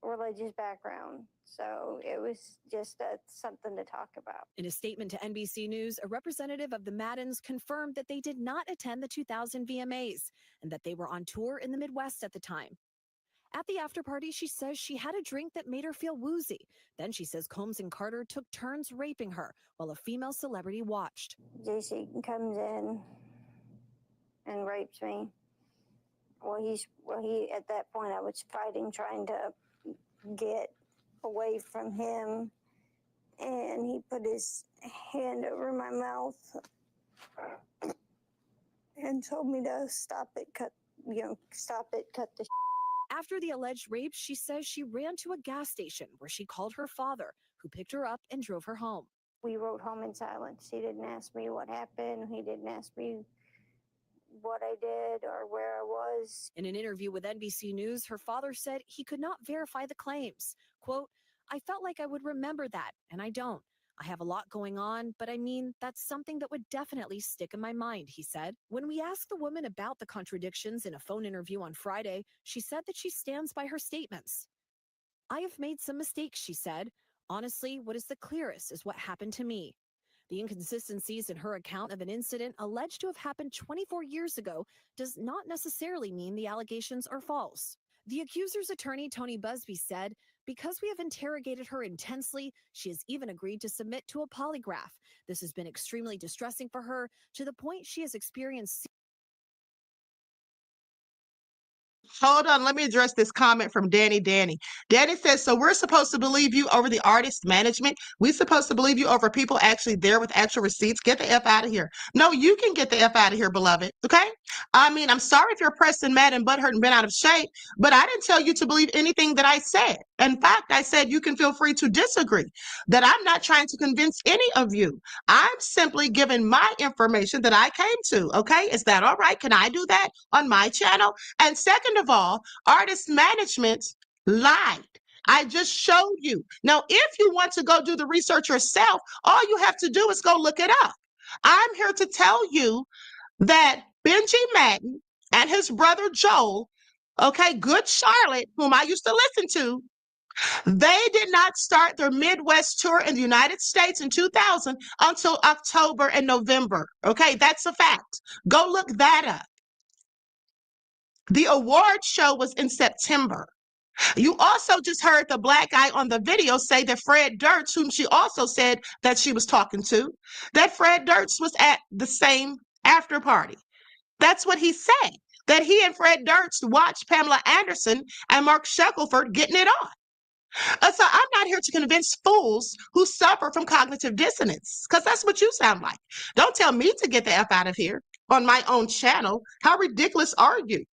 religious background. So it was just something to talk about. In a statement to NBC News, a representative of the Maddens confirmed that they did not attend the 2000 VMAs and that they were on tour in the Midwest at the time. At the after party, she says she had a drink that made her feel woozy. Then she says Combs and Carter took turns raping her while a female celebrity watched. JC comes in and rapes me. He at that point I was fighting, trying to get away from him, and he put his hand over my mouth and told me to stop it, cut the. After the alleged rape, she says she ran to a gas station where she called her father, who picked her up and drove her home. We rode home in silence. He didn't ask me what happened. He didn't ask me what I did or where I was. In an interview with NBC News, her father said he could not verify the claims. Quote, "I felt like I would remember that, and I don't. I have a lot going on, but I mean, that's something that would definitely stick in my mind," he said. When we asked the woman about the contradictions in a phone interview on Friday, she said that she stands by her statements. "I have made some mistakes," she said. "Honestly, what is the clearest is what happened to me." The inconsistencies in her account of an incident alleged to have happened 24 years ago does not necessarily mean the allegations are false. The accuser's attorney, Tony Buzbee, said, "Because we have interrogated her intensely, she has even agreed to submit to a polygraph. This has been extremely distressing for her to the point she has experienced." Hold on, let me address this comment from Danny. Danny says, so we're supposed to believe you over the artist management? We're supposed to believe you over people actually there with actual receipts? Get the F out of here. No, you can get the F out of here, beloved, okay? I mean, I'm sorry if you're pressed and mad and butthurt and been out of shape, but I didn't tell you to believe anything that I said. In fact, I said you can feel free to disagree, that I'm not trying to convince any of you. I'm simply giving my information that I came to, okay? Is that all right? Can I do that on my channel? And second of all, artist management lied. I just showed you. Now, if you want to go do the research yourself, all you have to do is go look it up. I'm here to tell you that Benji Madden and his brother Joel, okay, Good Charlotte, whom I used to listen to, they did not start their Midwest tour in the United States in 2000 until October and November. Okay, that's a fact. Go look that up. The award show was in September. You also just heard the black guy on the video say that Fred Durst, whom she also said that she was talking to, that Fred Durst was at the same after party. That's what he said, that he and Fred Durst watched Pamela Anderson and Mark Shackelford getting it on. So I'm not here to convince fools who suffer from cognitive dissonance, because that's what you sound like. Don't tell me to get the F out of here on my own channel. How ridiculous are you?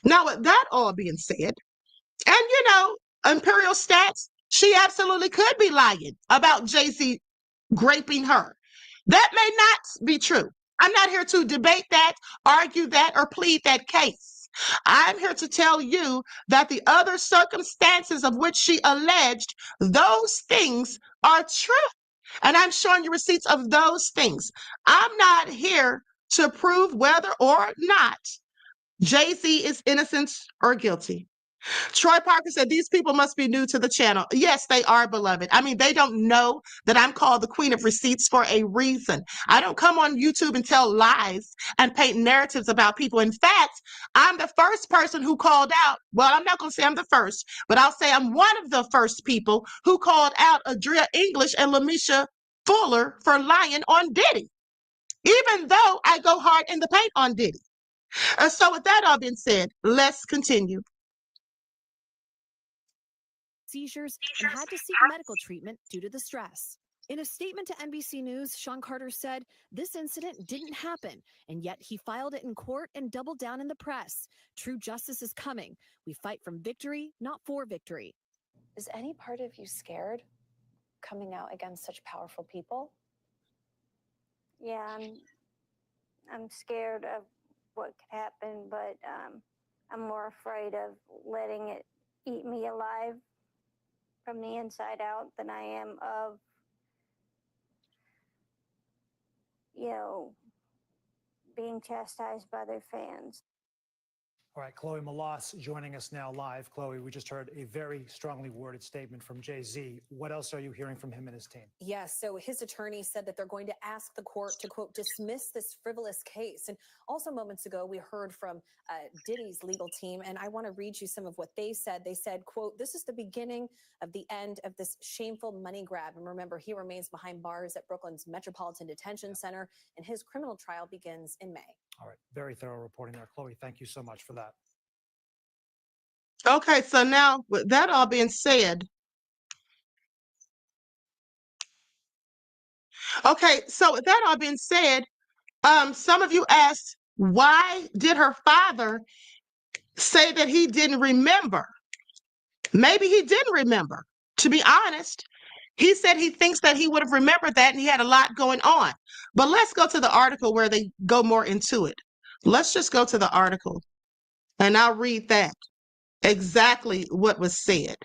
Now, with that all being said, and you know, Imperial Stats, she absolutely could be lying about Jay-Z graping her. That may not be true. I'm not here to debate that, argue that, or plead that case. I'm here to tell you that the other circumstances of which she alleged, those things are true. And I'm showing you receipts of those things. I'm not here to prove whether or not Jay-Z is innocent or guilty. Troy Parker said, these people must be new to the channel. Yes, they are, beloved. I mean, they don't know that I'm called the Queen of Receipts for a reason. I don't come on YouTube and tell lies and paint narratives about people. In fact, I'm the first person who called out, well, I'm not going to say I'm the first, but I'll say I'm one of the first people who called out Adria English and Lamisha Fuller for lying on Diddy, even though I go hard in the paint on Diddy. So with that all being said, let's continue. seizures and had to seek medical treatment due to the stress. In a statement to NBC News, Sean Carter said this incident didn't happen, and yet he filed it in court and doubled down in the press. True justice is coming. We fight from victory, not for victory. Is any part of you scared coming out against such powerful people? Yeah, I'm scared of what could happen, but I'm more afraid of letting it eat me alive from the inside out than I am of, being chastised by their fans. All right, Chloe Malas joining us now live. Chloe, we just heard a very strongly worded statement from Jay-Z. What else are you hearing from him and his team? Yes, so his attorney said that they're going to ask the court to, quote, dismiss this frivolous case. And also moments ago, we heard from Diddy's legal team, and I want to read you some of what they said. They said, quote, this is the beginning of the end of this shameful money grab. And remember, he remains behind bars at Brooklyn's Metropolitan Detention Center, and his criminal trial begins in May. All right, very thorough reporting there. Chloe, thank you so much for that. Okay, so now with that all being said, some of you asked, why did her father say that he didn't remember? Maybe he didn't remember. To be honest, he said he thinks that he would have remembered that and he had a lot going on. But let's go to the article where they go more into it. Let's just go to the article and I'll read that. Exactly what was said.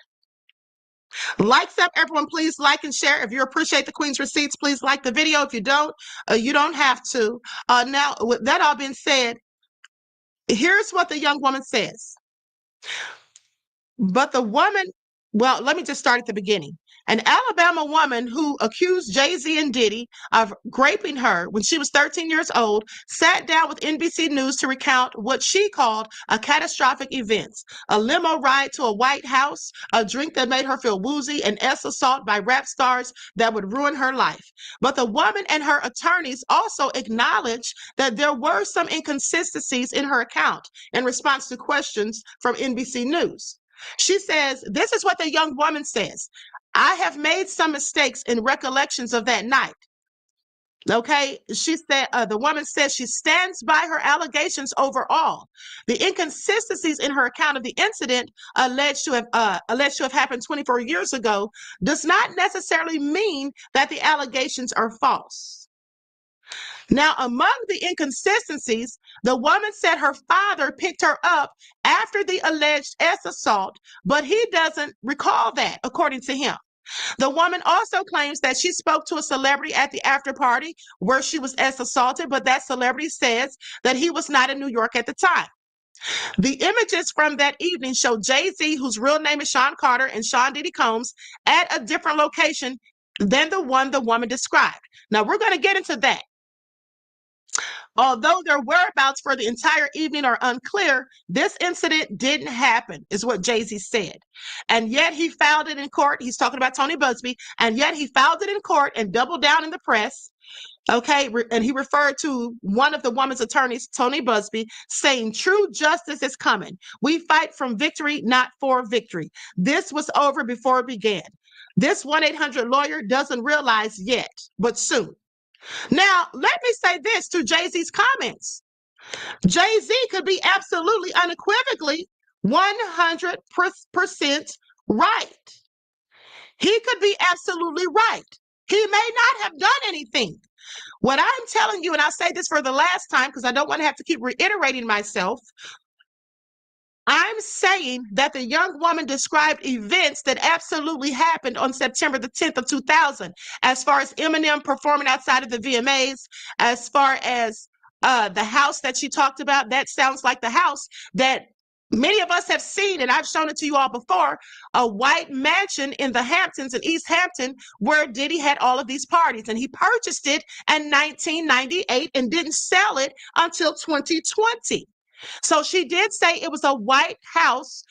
Likes up, everyone. Please like and share. If you appreciate the Queen's Receipts, please like the video. If you don't have to. Now, with that all being said, here's what the young woman says. But the woman, well, let me just start at the beginning. An Alabama woman who accused Jay-Z and Diddy of raping her when she was 13 years old sat down with NBC News to recount what she called a catastrophic event: a limo ride to a White House, a drink that made her feel woozy, and assault by rap stars that would ruin her life. But the woman and her attorneys also acknowledged that there were some inconsistencies in her account in response to questions from NBC News. She says, this is what the young woman says. I have made some mistakes in recollections of that night. Okay, she said, the woman says she stands by her allegations overall. The inconsistencies in her account of the incident alleged to have happened 24 years ago does not necessarily mean that the allegations are false. Now, among the inconsistencies, the woman said her father picked her up after the alleged assault, but he doesn't recall that, according to him. The woman also claims that she spoke to a celebrity at the after party where she was assaulted, but that celebrity says that he was not in New York at the time. The images from that evening show Jay-Z, whose real name is Sean Carter, and Sean Diddy Combs at a different location than the one the woman described. Now, we're going to get into that. Although their whereabouts for the entire evening are unclear, this incident didn't happen, is what Jay-Z said. And yet he filed it in court. He's talking about Tony Buzbee. And yet he filed it in court and doubled down in the press. Okay. And he referred to one of the woman's attorneys, Tony Buzbee, saying true justice is coming. We fight from victory, not for victory. This was over before it began. This 1-800 lawyer doesn't realize yet, but soon. Now, let me say this to Jay-Z's comments. Jay-Z could be absolutely unequivocally 100% right. He could be absolutely right. He may not have done anything. What I'm telling you, and I'll say this for the last time because I don't want to have to keep reiterating myself, I'm saying that the young woman described events that absolutely happened on September the 10th of 2000, as far as Eminem performing outside of the VMAs, as far as the house that she talked about. That sounds like the house that many of us have seen, and I've shown it to you all before, a white mansion in the Hamptons, in East Hampton, where Diddy had all of these parties, and he purchased it in 1998 and didn't sell it until 2020. So she did say it was a white house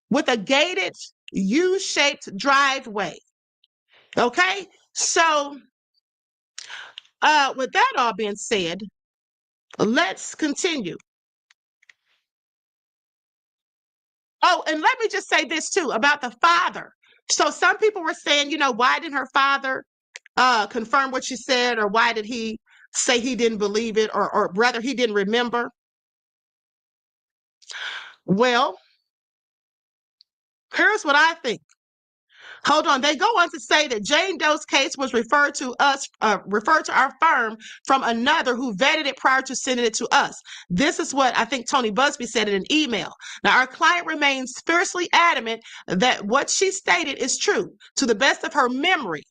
with a gated U-shaped driveway. Okay, so with that all being said, let's continue. Oh, and let me just say this too about the father. So some people were saying, why didn't her father confirm what she said, or why did he say he didn't believe it, or rather he didn't remember? Well, here's what I think. Hold on. They go on to say that Jane Doe's case was referred to our firm from another who vetted it prior to sending it to us. This is what I think Tony Buzbee said in an email. Now, our client remains fiercely adamant that what she stated is true to the best of her memory.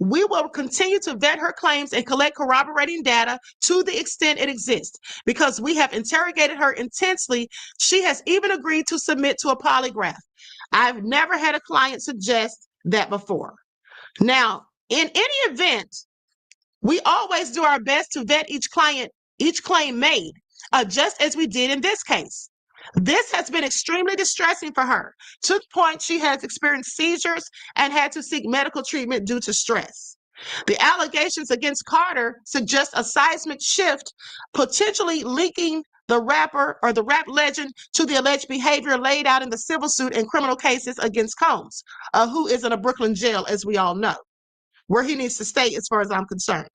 We will continue to vet her claims and collect corroborating data to the extent it exists. Because we have interrogated her intensely, she has even agreed to submit to a polygraph. I've never had a client suggest that before. Now, in any event, we always do our best to vet each claim made, just as we did in this case. This has been extremely distressing for her, to the point she has experienced seizures and had to seek medical treatment due to stress. The allegations against Carter suggest a seismic shift, potentially linking the rapper or the rap legend to the alleged behavior laid out in the civil suit and criminal cases against Combs, who is in a Brooklyn jail, as we all know, where he needs to stay as far as I'm concerned.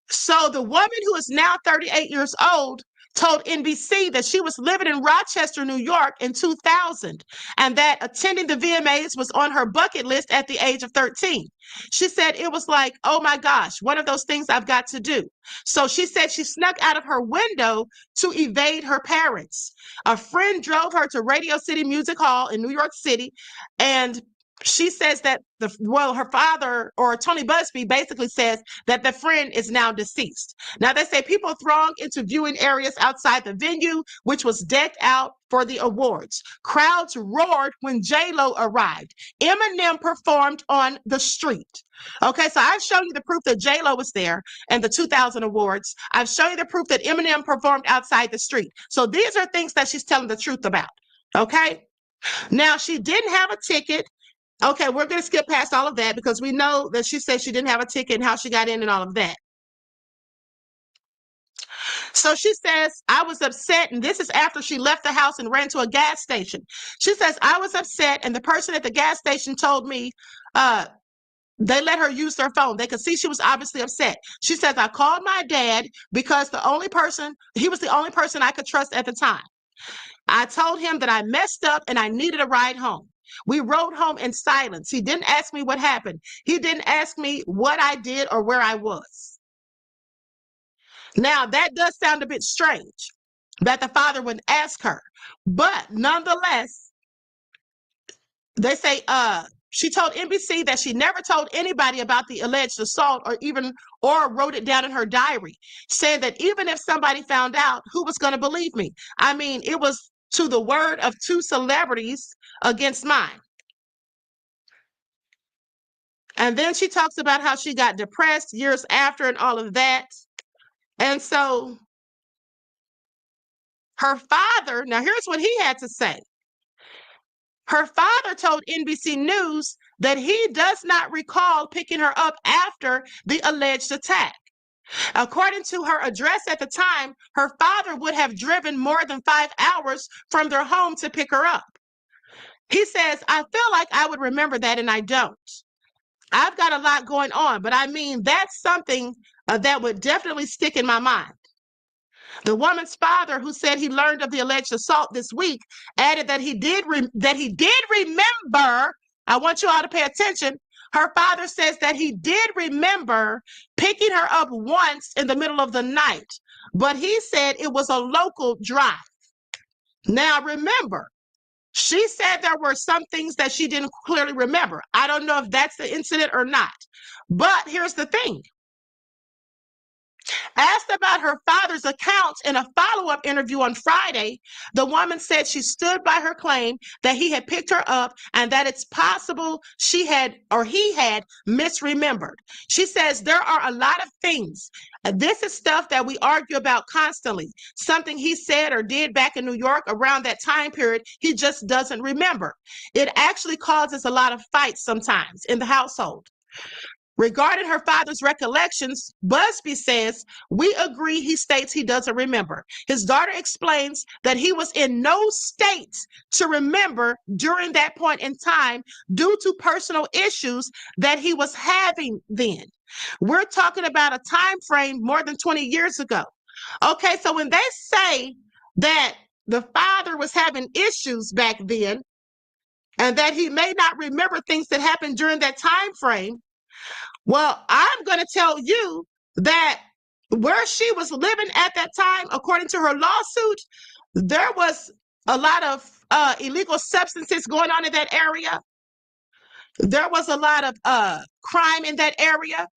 So the woman who is now 38 years old told NBC that she was living in Rochester, New York in 2000, and that attending the VMAs was on her bucket list at the age of 13. She said it was like, oh my gosh, one of those things I've got to do. So she said she snuck out of her window to evade her parents. A friend drove her to Radio City Music Hall in New York City, and she says that her father, or Tony Buzbee, basically says that the friend is now deceased. Now, they say people thronged into viewing areas outside the venue, which was decked out for the awards. Crowds roared when J-Lo arrived. Eminem performed on the street. Okay, so I've shown you the proof that J-Lo was there and the 2000 awards. I've shown you the proof that Eminem performed outside the street. So these are things that she's telling the truth about. Okay, now she didn't have a ticket. Okay, we're going to skip past all of that because we know that she said she didn't have a ticket and how she got in and all of that. So she says, I was upset, and this is after she left the house and ran to a gas station. She says, I was upset, and the person at the gas station told me they let her use their phone. They could see she was obviously upset. She says, I called my dad because he was the only person I could trust at the time. I told him that I messed up and I needed a ride home. We rode home in silence. He didn't ask me what happened. He didn't ask me what I did or where I was. Now, that does sound a bit strange that the father wouldn't ask her. But nonetheless, they say she told NBC that she never told anybody about the alleged assault or wrote it down in her diary, saying that even if somebody found out, who was going to believe me? I mean, it was to the word of two celebrities against mine. And then she talks about how she got depressed years after and all of that. And so her father, now here's what he had to say. Her father told NBC News that he does not recall picking her up after the alleged attack. According to her address at the time, her father would have driven more than 5 hours from their home to pick her up. He says, I feel like I would remember that, and I don't. I've got a lot going on, but I mean, that's something that would definitely stick in my mind. The woman's father, who said he learned of the alleged assault this week, added that he did remember. I want you all to pay attention. Her father says that he did remember picking her up once in the middle of the night, but he said it was a local drive. Now, remember, she said there were some things that she didn't clearly remember. I don't know if that's the incident or not. But here's the thing. Asked about her father's accounts in a follow-up interview on Friday, the woman said she stood by her claim that he had picked her up and that it's possible he had misremembered. She says there are a lot of things. This is stuff that we argue about constantly. Something he said or did back in New York around that time period, he just doesn't remember. It actually causes a lot of fights sometimes in the household. Regarding her father's recollections, Buzbee says, "We agree he states he doesn't remember." His daughter explains that he was in no state to remember during that point in time due to personal issues that he was having then. We're talking about a time frame more than 20 years ago. Okay, so when they say that the father was having issues back then and that he may not remember things that happened during that time frame, well, I'm going to tell you that where she was living at that time, according to her lawsuit, there was a lot of illegal substances going on in that area. There was a lot of crime in that area.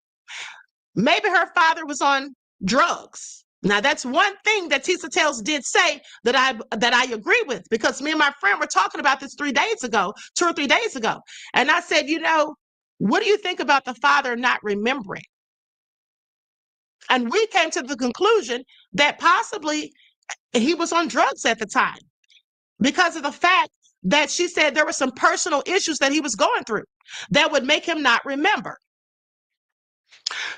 Maybe her father was on drugs. Now, that's one thing that Tisa Tales did say that I agree with, because me and my friend were talking about this 3 days ago, 2 or 3 days ago. And I said, what do you think about the father not remembering? And we came to the conclusion that possibly he was on drugs at the time because of the fact that she said there were some personal issues that he was going through that would make him not remember.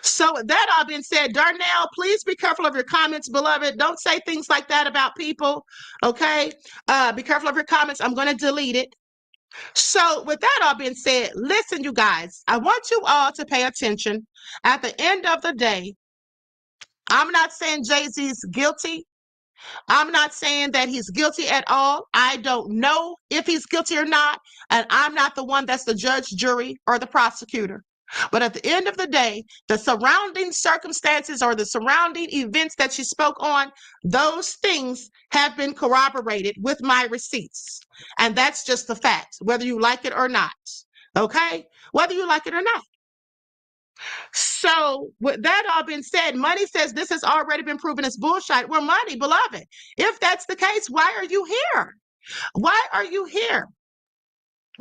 So that all being said, Darnell, please be careful of your comments, beloved. Don't say things like that about people, okay? Be careful of your comments. I'm going to delete it. So with that all being said, listen, you guys, I want you all to pay attention. At the end of the day, I'm not saying Jay-Z's guilty. I'm not saying that he's guilty at all. I don't know if he's guilty or not, and I'm not the one that's the judge, jury, or the prosecutor. But at the end of the day, the surrounding circumstances or the surrounding events that she spoke on, those things have been corroborated with my receipts. And that's just the fact, whether you like it or not. Okay? Whether you like it or not. So with that all being said, Money says this has already been proven as bullshit. Well, Money, beloved, if that's the case, why are you here? Why are you here?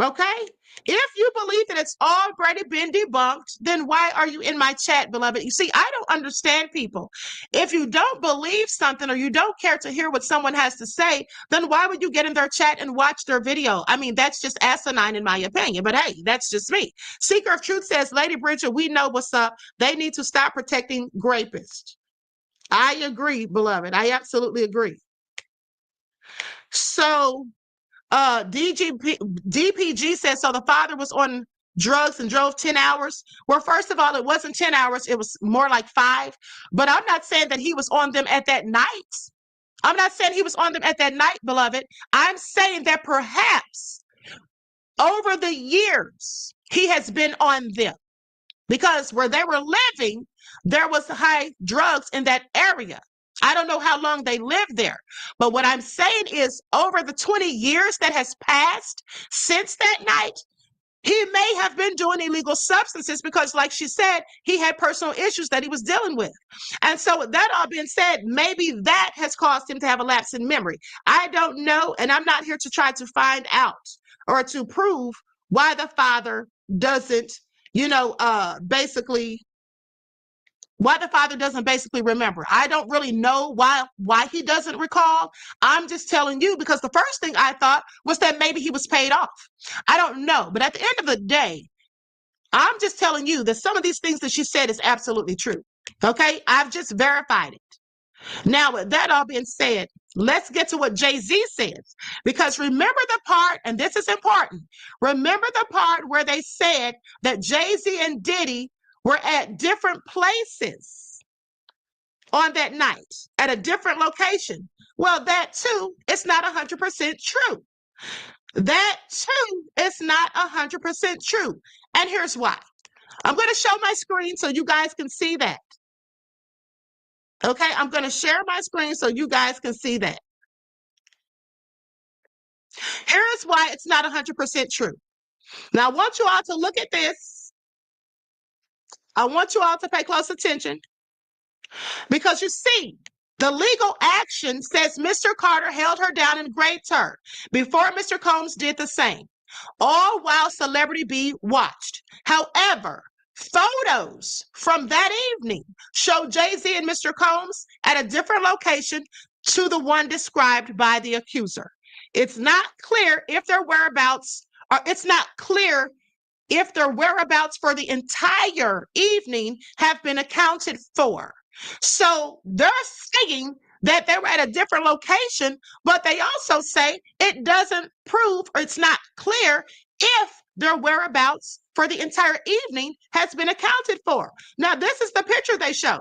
Okay? If you believe that it's already been debunked, then why are you in my chat, beloved? You see, I don't understand people. If you don't believe something or you don't care to hear what someone has to say, then why would you get in their chat and watch their video? I mean, that's just asinine in my opinion, but hey, that's just me. Seeker of Truth says, Lady Bridget, we know what's up. They need to stop protecting rapists. I agree, beloved. I absolutely agree. So, DPG says, so the father was on drugs and drove 10 hours. Well, first of all, it wasn't 10 hours. It was more like 5. But I'm not saying that he was on them at that night. I'm not saying he was on them at that night, beloved. I'm saying that perhaps over the years, he has been on them. Because where they were living, there was high drugs in that area. I don't know how long they lived there. But what I'm saying is over the 20 years that has passed since that night, he may have been doing illegal substances because, like she said, he had personal issues that he was dealing with. And so with that all being said, maybe that has caused him to have a lapse in memory. I don't know, and I'm not here to try to find out or to prove why the father doesn't, why the father doesn't basically remember. I don't really know why he doesn't recall. I'm just telling you because the first thing I thought was that maybe he was paid off. I don't know. But at the end of the day, I'm just telling you that some of these things that she said is absolutely true. Okay? I've just verified it. Now, with that all being said, let's get to what Jay-Z says. Because remember the part, and this is important, remember the part where they said that Jay-Z and Diddy were at different places on that night, at a different location. Well, that too is not 100% true. That too is not 100% true. And here's why. I'm going to show my screen so you guys can see that. Okay, I'm going to share my screen so you guys can see that. Here's why it's not 100% true. Now, I want you all to look at this. I want you all to pay close attention because you see, the legal action says Mr. Carter held her down and raped her before Mr. Combs did the same, all while Celebrity B watched. However, photos from that evening show Jay-Z and Mr. Combs at a different location to the one described by the accuser. It's not clear if their whereabouts, or it's not clear if their whereabouts for the entire evening have been accounted for. So they're saying that they were at a different location, but they also say it doesn't prove, or it's not clear if their whereabouts for the entire evening has been accounted for. Now, this is the picture they show.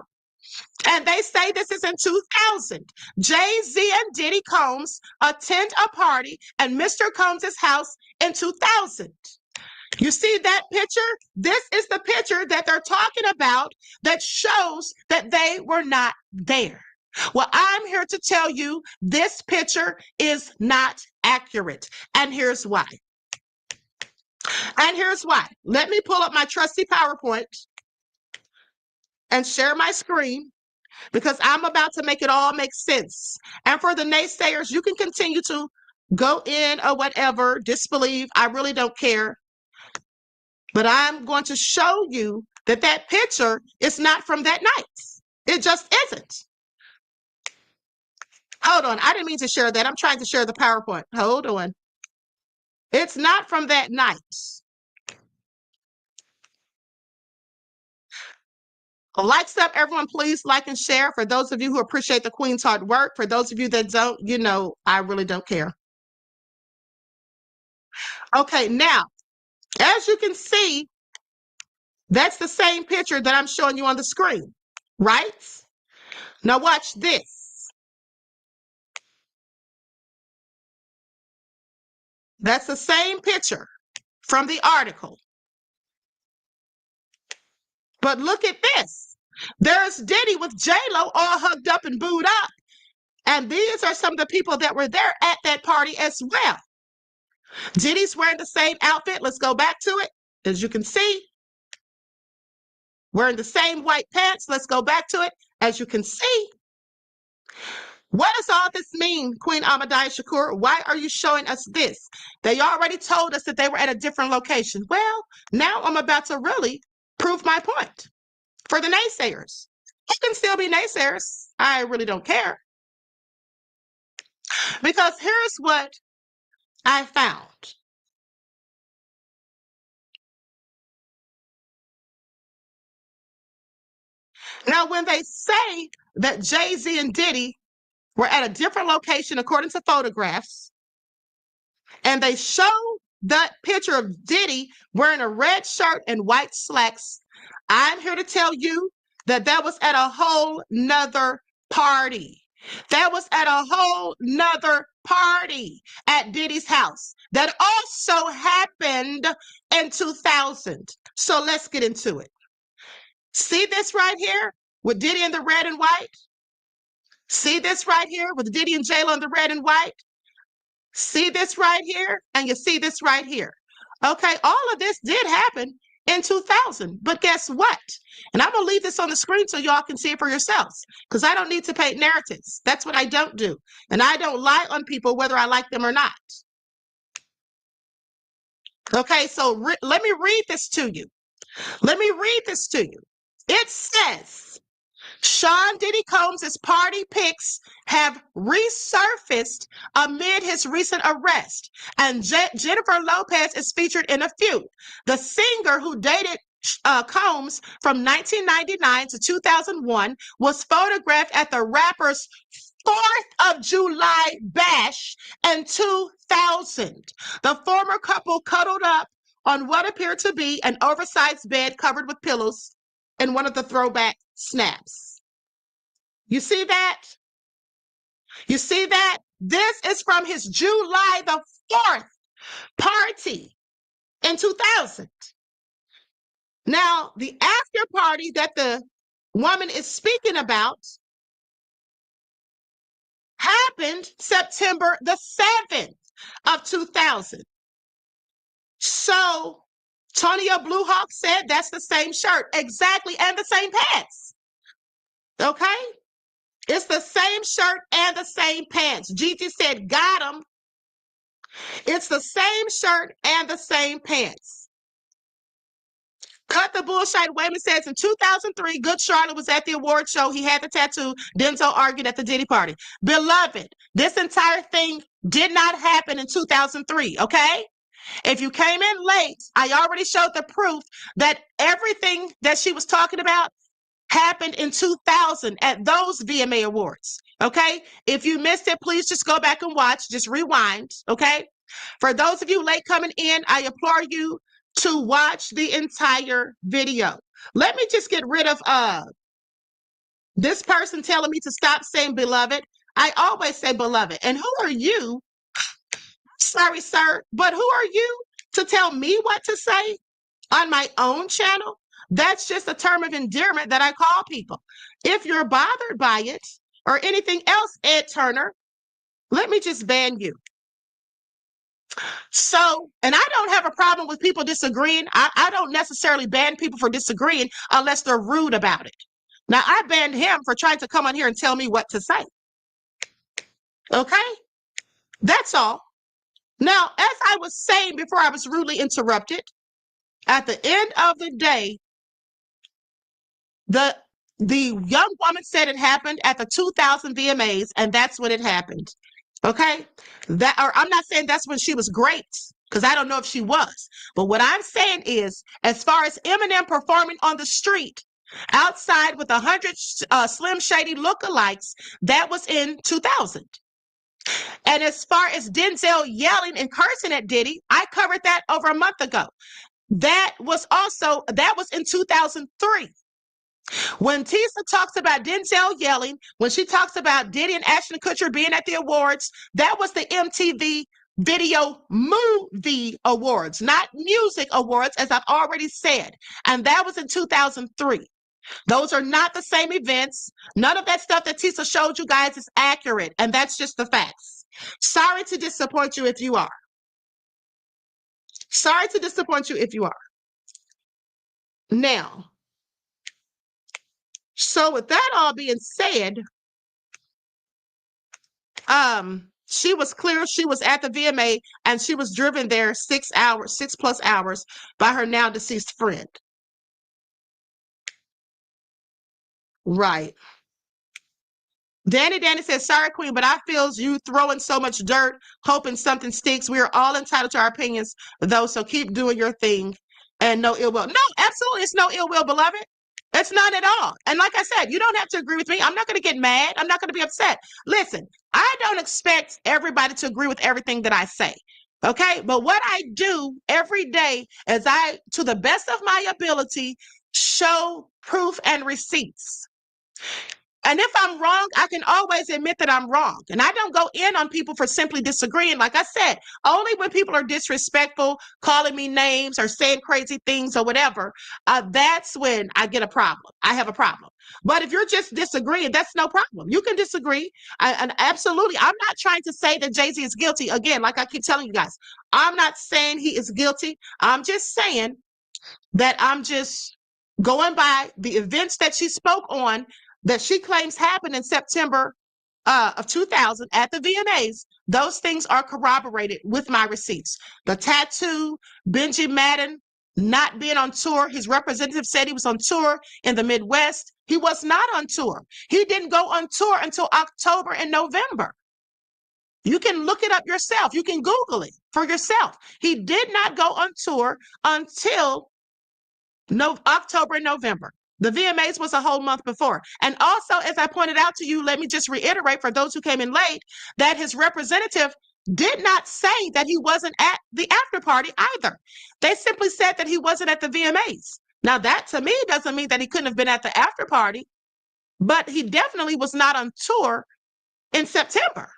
And they say this is in 2000. Jay-Z and Diddy Combs attend a party at Mr. Combs' house in 2000. You see that picture? This is the picture that they're talking about that shows that they were not there. Well, I'm here to tell you this picture is not accurate. And here's why. And here's why. Let me pull up my trusty PowerPoint and share my screen, because I'm about to make it all make sense. And for the naysayers, you can continue to go in or whatever, disbelieve. I really don't care. But I'm going to show you that that picture is not from that night. It just isn't. Hold on. I didn't mean to share that. I'm trying to share the PowerPoint. Hold on. It's not from that night. Likes up, everyone. Please like and share. For those of you who appreciate the Queen's hard work, for those of you that don't, you know, I really don't care. Okay, now, as you can see, that's the same picture that I'm showing you on the screen, right? Now watch this. That's the same picture from the article. But look at this. There's Diddy with J-Lo all hugged up and booed up. And these are some of the people that were there at that party as well. Diddy's wearing the same outfit. Let's go back to it. As you can see, wearing the same white pants. Let's go back to it. As you can see. What does all this mean, Queen Ahmadiyyah Shakur? Why are you showing us this? They already told us that they were at a different location. Well, now I'm about to really prove my point. For the naysayers, you can still be naysayers. I really don't care. Because here's what I found. Now, when they say that Jay-Z and Diddy were at a different location according to photographs, and they show that picture of Diddy wearing a red shirt and white slacks, I'm here to tell you that that was at a whole nother party. That was at a whole nother party at Diddy's house that also happened in 2000. So let's get into it. See this right here with Diddy in the red and white? See this right here with Diddy and J-Lo in the red and white? See this right here? And you see this right here. Okay, all of this did happen in 2000. But guess what? And I'm going to leave this on the screen so y'all can see it for yourselves, because I don't need to paint narratives. That's what I don't do. And I don't lie on people whether I like them or not. Okay, so let me read this to you. Let me read this to you. It says, Sean Diddy Combs' party pics have resurfaced amid his recent arrest, and Jennifer Lopez is featured in a few. The singer who dated Combs from 1999 to 2001 was photographed at the rapper's 4th of July bash in 2000. The former couple cuddled up on what appeared to be an oversized bed covered with pillows in one of the throwback snaps. You see that? You see that? This is from his July the 4th party in 2000. Now, the after party that the woman is speaking about happened September the 7th of 2000. So, Tonio Blue Hawk said that's the same shirt. Exactly, and the same pants. Okay? It's the same shirt and the same pants. Gigi said, got him. It's the same shirt and the same pants. Cut the bullshit. Wayman says, in 2003, Good Charlotte was at the award show. He had the tattoo. Denzel argued at the Diddy party. Beloved, this entire thing did not happen in 2003, okay? If you came in late, I already showed the proof that everything that she was talking about happened in 2000 at those VMA Awards. Okay. If you missed it, please just go back and watch, just rewind. Okay. For those of you late coming in, I implore you to watch the entire video. Let me just get rid of this person telling me to stop saying beloved. I always say beloved. And who are you? Sorry, sir, but who are you to tell me what to say on my own channel? That's just a term of endearment that I call people. If you're bothered by it or anything else, Ed Turner, let me just ban you. So, and I don't have a problem with people disagreeing. I don't necessarily ban people for disagreeing unless they're rude about it. Now, I banned him for trying to come on here and tell me what to say. Okay? That's all. Now, as I was saying before I was rudely interrupted, at the end of the day, the young woman said it happened at the 2000 VMAs, and that's when it happened. Okay? Or I'm not saying that's when she was great, because I don't know if she was. But what I'm saying is, as far as Eminem performing on the street, outside with 100 Slim Shady lookalikes, that was in 2000. And as far as Denzel yelling and cursing at Diddy, I covered that over a month ago. That was in 2003. When Tisa talks about Denzel yelling, when she talks about Diddy and Ashton Kutcher being at the awards, that was the MTV Video Movie Awards, not Music Awards, as I've already said. And that was in 2003. Those are not the same events. None of that stuff that Tisa showed you guys is accurate. And that's just the facts. Sorry to disappoint you if you are. Sorry to disappoint you if you are. Now, so with that all being said, she was clear she was at the VMA and she was driven there 6 plus hours by her now deceased friend. Right. Danny says, sorry, Queen, but I feel you throwing so much dirt, hoping something sticks. We are all entitled to our opinions, though, so keep doing your thing and no ill will. No, absolutely, it's no ill will, beloved. It's not at all. And like I said, you don't have to agree with me. I'm not going to get mad. I'm not going to be upset. Listen, I don't expect everybody to agree with everything that I say. Okay? But what I do every day is I, to the best of my ability, show proof and receipts. And if I'm wrong, I can always admit that I'm wrong. And I don't go in on people for simply disagreeing. Like I said, only when people are disrespectful, calling me names or saying crazy things or whatever, that's when I get a problem. I have a problem. But if you're just disagreeing, that's no problem. You can disagree. And absolutely, I'm not trying to say that Jay-Z is guilty. Again, like I keep telling you guys, I'm not saying he is guilty. I'm just saying that I'm just going by the events that she spoke on that she claims happened in September of 2000 at the VMAs. Those things are corroborated with my receipts. The tattoo, Benji Madden not being on tour. His representative said he was on tour in the Midwest. He was not on tour. He didn't go on tour until October and November. You can look it up yourself. You can Google it for yourself. He did not go on tour until October and November. The VMAs was a whole month before. And also, as I pointed out to you, let me just reiterate for those who came in late, that his representative did not say that he wasn't at the after party either. They simply said that he wasn't at the VMAs. Now, that to me doesn't mean that he couldn't have been at the after party, but he definitely was not on tour in September.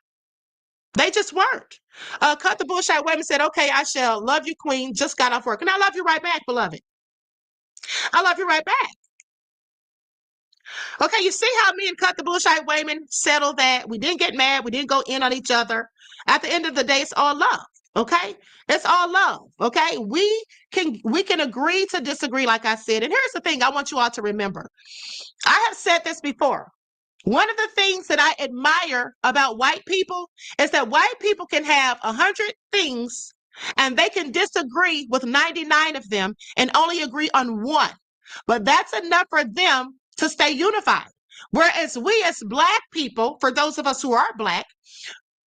They just weren't. Cut the bullshit Wayman said, okay, I shall love you, Queen. Just got off work. And I love you right back, beloved. I love you right back. Okay, you see how me and Cut the Bullshit Wayman settled that? We didn't get mad. We didn't go in on each other. At the end of the day, it's all love. Okay? It's all love. Okay? We can agree to disagree, like I said. And here's the thing I want you all to remember. I have said this before. One of the things that I admire about white people is that white people can have 100 things and they can disagree with 99 of them and only agree on one. But that's enough for them to stay unified. Whereas we as Black people, for those of us who are Black,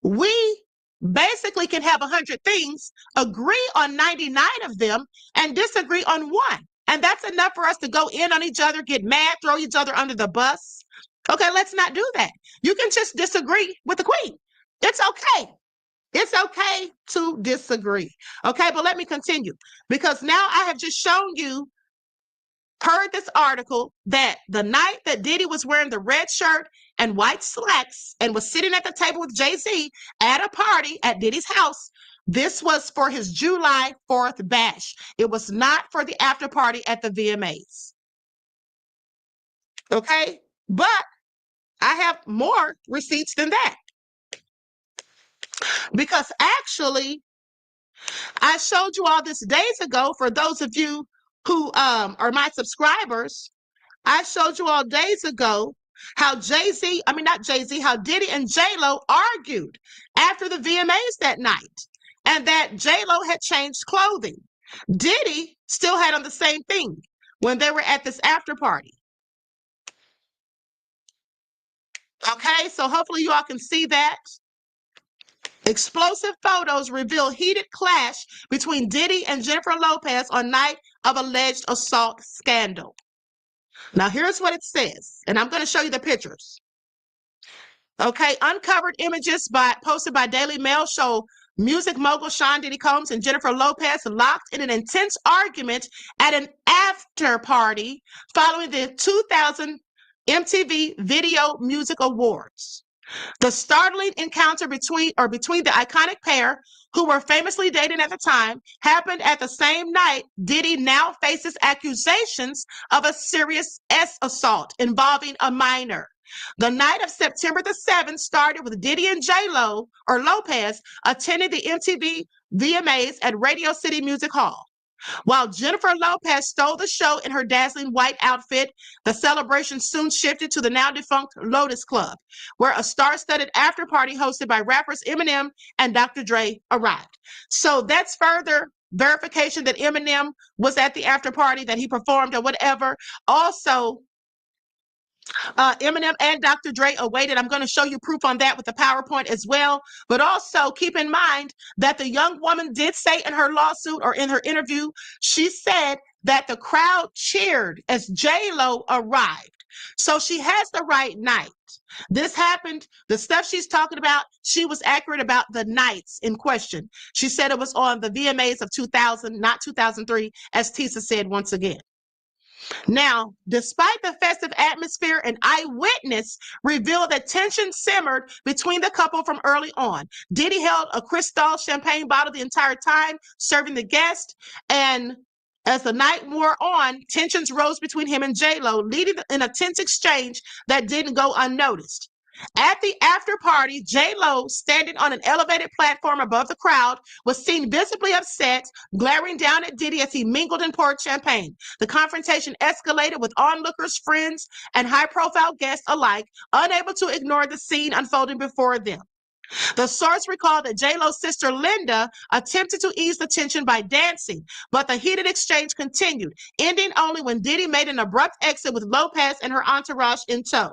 we basically can have 100 things, agree on 99 of them, and disagree on one. And that's enough for us to go in on each other, get mad, throw each other under the bus. Okay, let's not do that. You can just disagree with the queen. It's okay. It's okay to disagree. Okay, but let me continue, because now I have just shown you, per this article, that the night that Diddy was wearing the red shirt and white slacks and was sitting at the table with Jay-Z at a party at Diddy's house, this was for his July 4th bash. It was not for the after party at the VMAs. Okay, but I have more receipts than that, because actually I showed you all this days ago. For those of you who are my subscribers, I showed you all days ago how how Diddy and J-Lo argued after the VMAs that night, and that J-Lo had changed clothing. Diddy still had on the same thing when they were at this after party. Okay, so hopefully you all can see that. Explosive photos reveal heated clash between Diddy and Jennifer Lopez on night of alleged assault scandal. Now, here's what it says, and I'm going to show you the pictures. Okay, uncovered images posted by Daily Mail show music mogul Sean Diddy Combs and Jennifer Lopez locked in an intense argument at an after party following the 2000 MTV Video Music Awards. The startling encounter between the iconic pair, who were famously dating at the time, happened at the same night Diddy now faces accusations of a serious assault involving a minor. The night of September the 7th started with Diddy and J-Lo, or Lopez, attending the MTV VMAs at Radio City Music Hall. While Jennifer Lopez stole the show in her dazzling white outfit, the celebration soon shifted to the now defunct Lotus Club, where a star-studded after party hosted by rappers Eminem and Dr. Dre arrived. So that's further verification that Eminem was at the after party, that he performed or whatever. Also, Eminem and Dr. Dre awaited. I'm going to show you proof on that with the PowerPoint as well. But also keep in mind that the young woman did say in her lawsuit, or in her interview, she said that the crowd cheered as J-Lo arrived. So she has the right night. This happened, the stuff she's talking about, she was accurate about the nights in question. She said it was on the VMAs of 2000, not 2003, as Tisa said once again. Now, despite the festive atmosphere, an eyewitness revealed that tension simmered between the couple from early on. Diddy held a Cristal champagne bottle the entire time, serving the guest, and as the night wore on, tensions rose between him and J-Lo, leading in a tense exchange that didn't go unnoticed. At the after party, J-Lo, standing on an elevated platform above the crowd, was seen visibly upset, glaring down at Diddy as he mingled and poured champagne. The confrontation escalated, with onlookers, friends, and high-profile guests alike unable to ignore the scene unfolding before them. The source recalled that J-Lo's sister Linda attempted to ease the tension by dancing, but the heated exchange continued, ending only when Diddy made an abrupt exit with Lopez and her entourage in tow.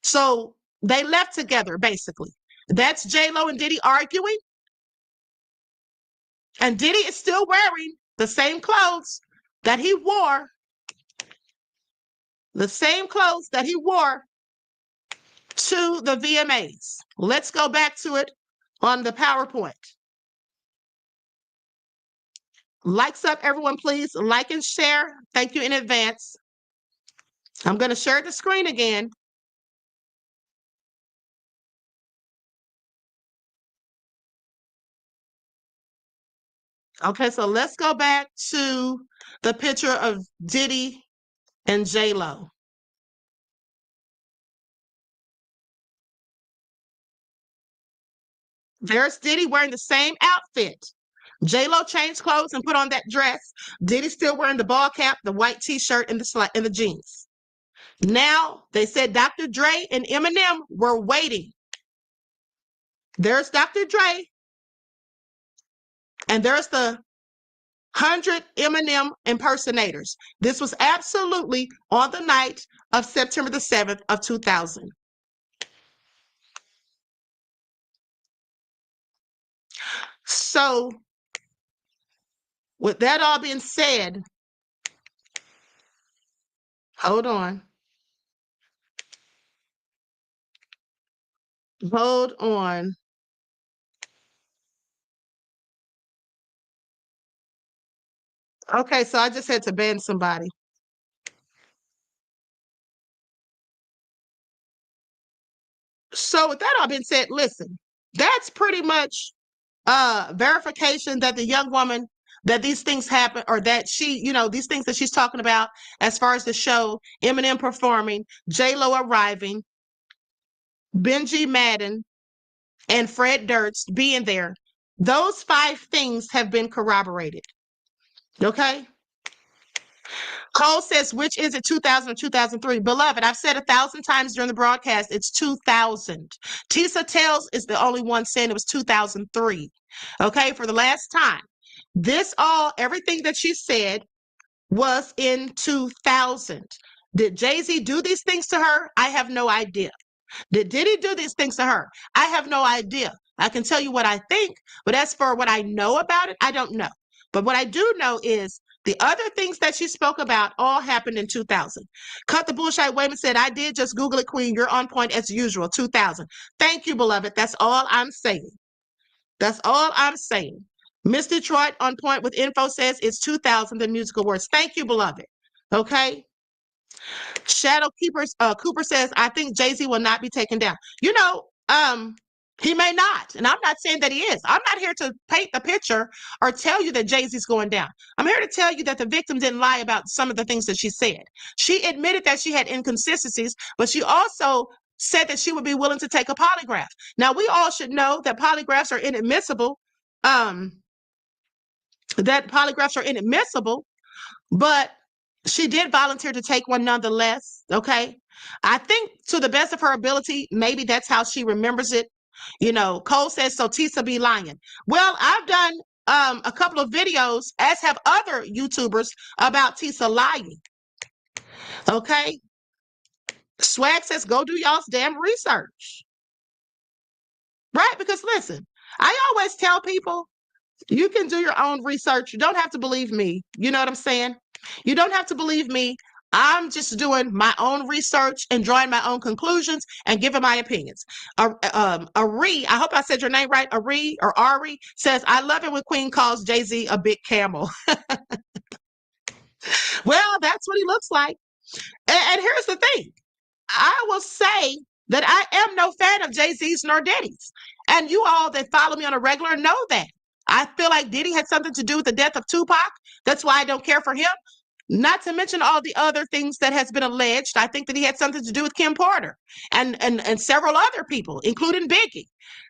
So they left together, basically. That's J-Lo and Diddy arguing. And Diddy is still wearing the same clothes that he wore. The same clothes that he wore to the VMAs. Let's go back to it on the PowerPoint. Likes up, everyone, please. Like and share. Thank you in advance. I'm going to share the screen again. Okay, so let's go back to the picture of Diddy and J-Lo. There's Diddy wearing the same outfit. J-Lo changed clothes and put on that dress. Diddy still wearing the ball cap, the white t-shirt, and the jeans. Now, they said Dr. Dre and Eminem were waiting. There's Dr. Dre. And there's the 100 Eminem impersonators. This was absolutely on the night of September the 7th of 2000. So, with that all being said, hold on. Hold on. Okay, so I just had to ban somebody. So with that all being said, listen, that's pretty much verification that the young woman, that these things happen, or that she, these things that she's talking about as far as the show, Eminem performing, J-Lo arriving, Benji Madden, and Fred Durst being there. Those 5 things have been corroborated. Okay? Cole says, which is it, 2000 or 2003? Beloved, I've said 1,000 times during the broadcast, it's 2000. Tisa Tells is the only one saying it was 2003. Okay, for the last time. Everything that she said was in 2000. Did Jay-Z do these things to her? I have no idea. Did Diddy do these things to her? I have no idea. I can tell you what I think, but as for what I know about it, I don't know. But what I do know is the other things that she spoke about all happened in 2000. Cut the bullshit. Wayman said, I did just Google it, Queen. You're on point as usual, 2000. Thank you, beloved. That's all I'm saying. That's all I'm saying. Miss Detroit on point with info says it's 2000, the music awards. Thank you, beloved. Okay. Shadow Keepers, Cooper says, I think Jay-Z will not be taken down. He may not. And I'm not saying that he is. I'm not here to paint the picture or tell you that Jay-Z's going down. I'm here to tell you that the victim didn't lie about some of the things that she said. She admitted that she had inconsistencies, but she also said that she would be willing to take a polygraph. Now, we all should know that polygraphs are inadmissible. But she did volunteer to take one nonetheless. Okay. I think to the best of her ability, maybe that's how she remembers it. Cole says, so Tisa be lying. Well, I've done a couple of videos, as have other YouTubers, about Tisa lying. Okay. Swag says, go do y'all's damn research. Right? Because listen, I always tell people, you can do your own research. You don't have to believe me. You know what I'm saying? You don't have to believe me. I'm just doing my own research and drawing my own conclusions and giving my opinions. Ari, I hope I said your name right. Ari says, I love it when Queen calls Jay-Z a big camel. Well, that's what he looks like. And here's the thing. I will say that I am no fan of Jay-Z's nor Diddy's. And you all that follow me on a regular know that. I feel like Diddy had something to do with the death of Tupac. That's why I don't care for him. Not to mention all the other things that has been alleged. I think that he had something to do with Kim Porter and several other people, including Biggie.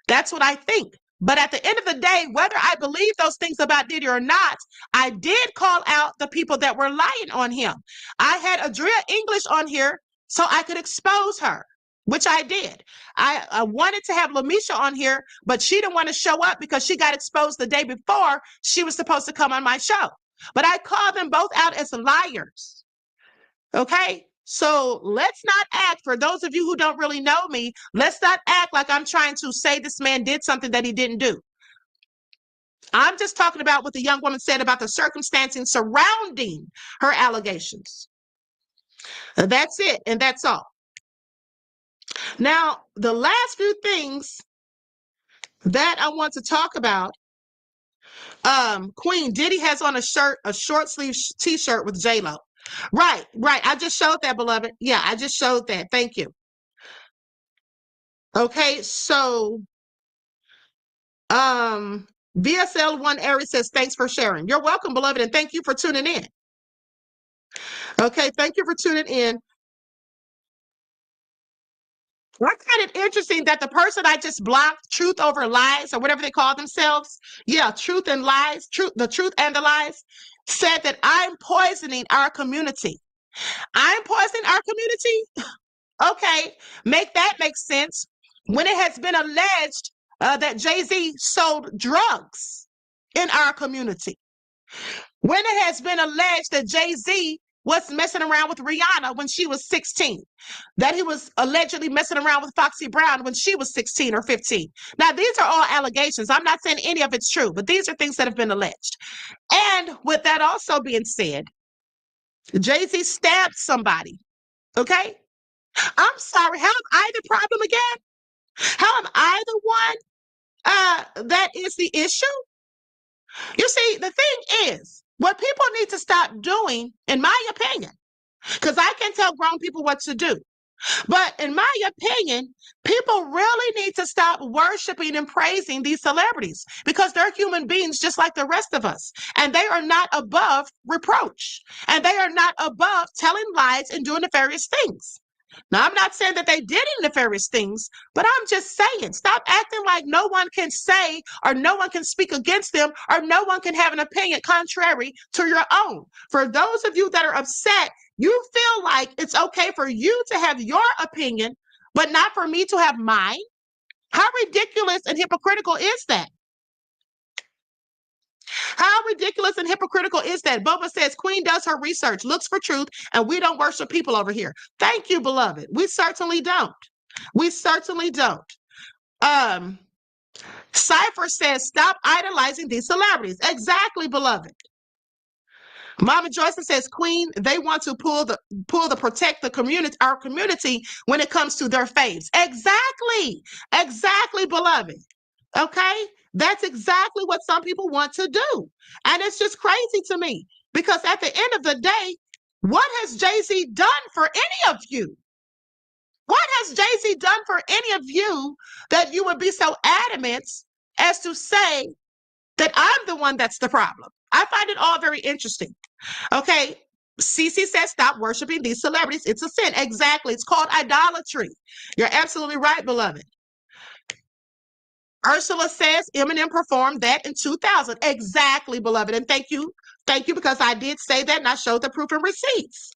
That's what I think. But at the end of the day, whether I believe those things about Diddy or not, I did call out the people that were lying on him. I had Adria English on here so I could expose her, which I did. I wanted to have Lamisha on here, but she didn't want to show up because she got exposed the day before she was supposed to come on my show. But I call them both out as liars. Okay? So let's not act, for those of you who don't really know me, let's not act like I'm trying to say this man did something that he didn't do. I'm just talking about what the young woman said about the circumstances surrounding her allegations. That's it, and that's all. Now, the last few things that I want to talk about, Queen, Diddy has on a short sleeve t-shirt with J-Lo. Right. I just showed that, beloved. Yeah, I just showed that. Thank you. Okay, so VSL1 Aries says, thanks for sharing. You're welcome, beloved, and thank you for tuning in. Okay, thank you for tuning in. I find it interesting that the person I just blocked, Truth Over Lies, or whatever they call themselves, Truth and Lies, the Truth and the Lies, said that I'm poisoning our community. I'm poisoning our community? Okay, make that make sense. When it has been alleged that Jay-Z sold drugs in our community. When it has been alleged that Jay-Z was messing around with Rihanna when she was 16, that he was allegedly messing around with Foxy Brown when she was 16 or 15. Now, these are all allegations. I'm not saying any of it's true, but these are things that have been alleged. And with that also being said, Jay-Z stabbed somebody. Okay? I'm sorry. How am I the problem again? How am I the one that is the issue? You see, the thing is, what people need to stop doing, in my opinion, because I can tell grown people what to do, but in my opinion, people really need to stop worshiping and praising these celebrities because they're human beings just like the rest of us. And they are not above reproach. And they are not above telling lies and doing nefarious things. Now, I'm not saying that they did any nefarious things, but I'm just saying, stop acting like no one can say or no one can speak against them or no one can have an opinion contrary to your own. For those of you that are upset, you feel like it's okay for you to have your opinion, but not for me to have mine. How ridiculous and hypocritical is that? How ridiculous and hypocritical is that? Boba says, Queen does her research, looks for truth, and we don't worship people over here. Thank you, beloved. We certainly don't. We certainly don't. Cypher says, stop idolizing these celebrities. Exactly, beloved. Mama Joyce says, Queen, they want to pull the protect the community, our community, when it comes to their faves. Exactly. Exactly, beloved. Okay? That's exactly what some people want to do. And it's just crazy to me because at the end of the day, what has Jay-Z done for any of you? What has Jay-Z done for any of you that you would be so adamant as to say that I'm the one that's the problem? I find it all very interesting. Okay. Cece says, stop worshiping these celebrities. It's a sin. Exactly. It's called idolatry. You're absolutely right, beloved. Ursula says Eminem performed that in 2000. Exactly, beloved. And thank you. Thank you, because I did say that and I showed the proof and receipts.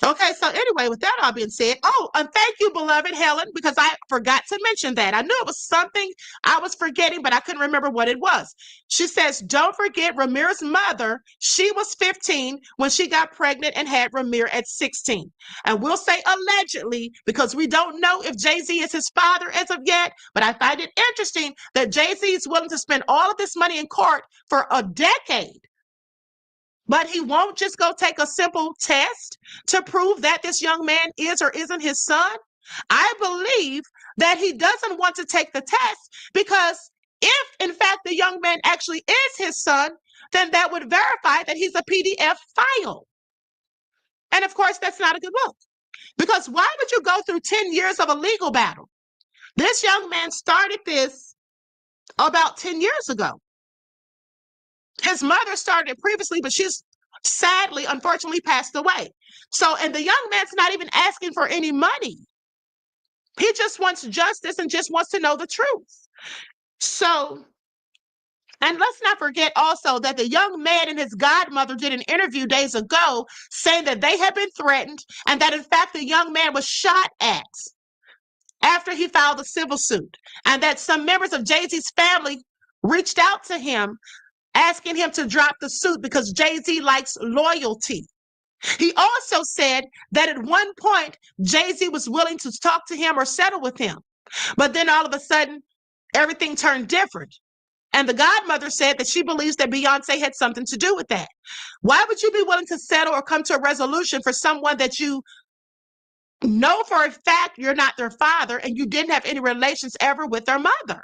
Okay, so anyway, with that all being said, and thank you, beloved Helen, because I forgot to mention that. I knew it was something I was forgetting, but I couldn't remember what it was. She says, don't forget Ramir's mother. She was 15 when she got pregnant and had Ramir at 16. And we'll say allegedly, because we don't know if Jay-Z is his father as of yet, but I find it interesting that Jay-Z is willing to spend all of this money in court for a decade. But he won't just go take a simple test to prove that this young man is or isn't his son. I believe that he doesn't want to take the test because if, in fact, the young man actually is his son, then that would verify that he's a PDF file. And of course, that's not a good look. Because why would you go through 10 years of a legal battle? This young man started this about 10 years ago. His mother started it previously, but she's sadly, unfortunately, passed away. So, and the young man's not even asking for any money. He just wants justice and just wants to know the truth. So, and let's not forget also that the young man and his godmother did an interview days ago saying that they had been threatened and that, in fact, the young man was shot at after he filed a civil suit, and that some members of Jay-Z's family reached out to him asking him to drop the suit because Jay-Z likes loyalty. He also said that at one point, Jay-Z was willing to talk to him or settle with him. But then all of a sudden, everything turned different. And the godmother said that she believes that Beyonce had something to do with that. Why would you be willing to settle or come to a resolution for someone that you know for a fact you're not their father and you didn't have any relations ever with their mother?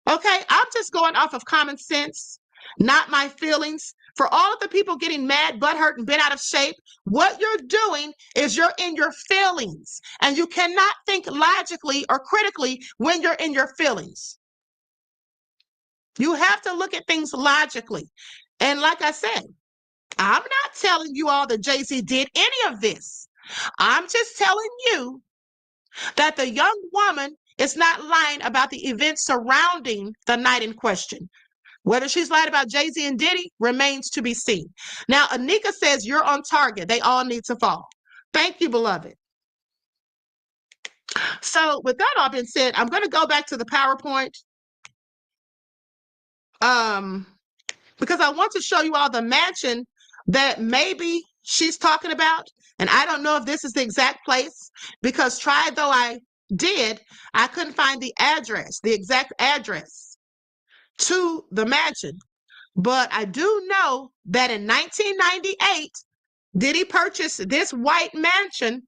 Okay, I'm just going off of common sense, not my feelings. For all of the people getting mad, butthurt, and bent out of shape, what you're doing is you're in your feelings, and you cannot think logically or critically when you're in your feelings. You have to look at things logically. And like I said, I'm not telling you all that Jay-Z did any of this. I'm just telling you that the young woman is not lying about the events surrounding the night in question. Whether she's lied about Jay-Z and Diddy remains to be seen. Now, Anika says you're on target. They all need to fall. Thank you, beloved. So with that all being said, I'm going to go back to the PowerPoint because I want to show you all the mansion that maybe she's talking about, and I don't know if this is the exact place, because try though I did, I couldn't find the address, the exact address to the mansion. But I do know that in 1998, Diddy purchased this white mansion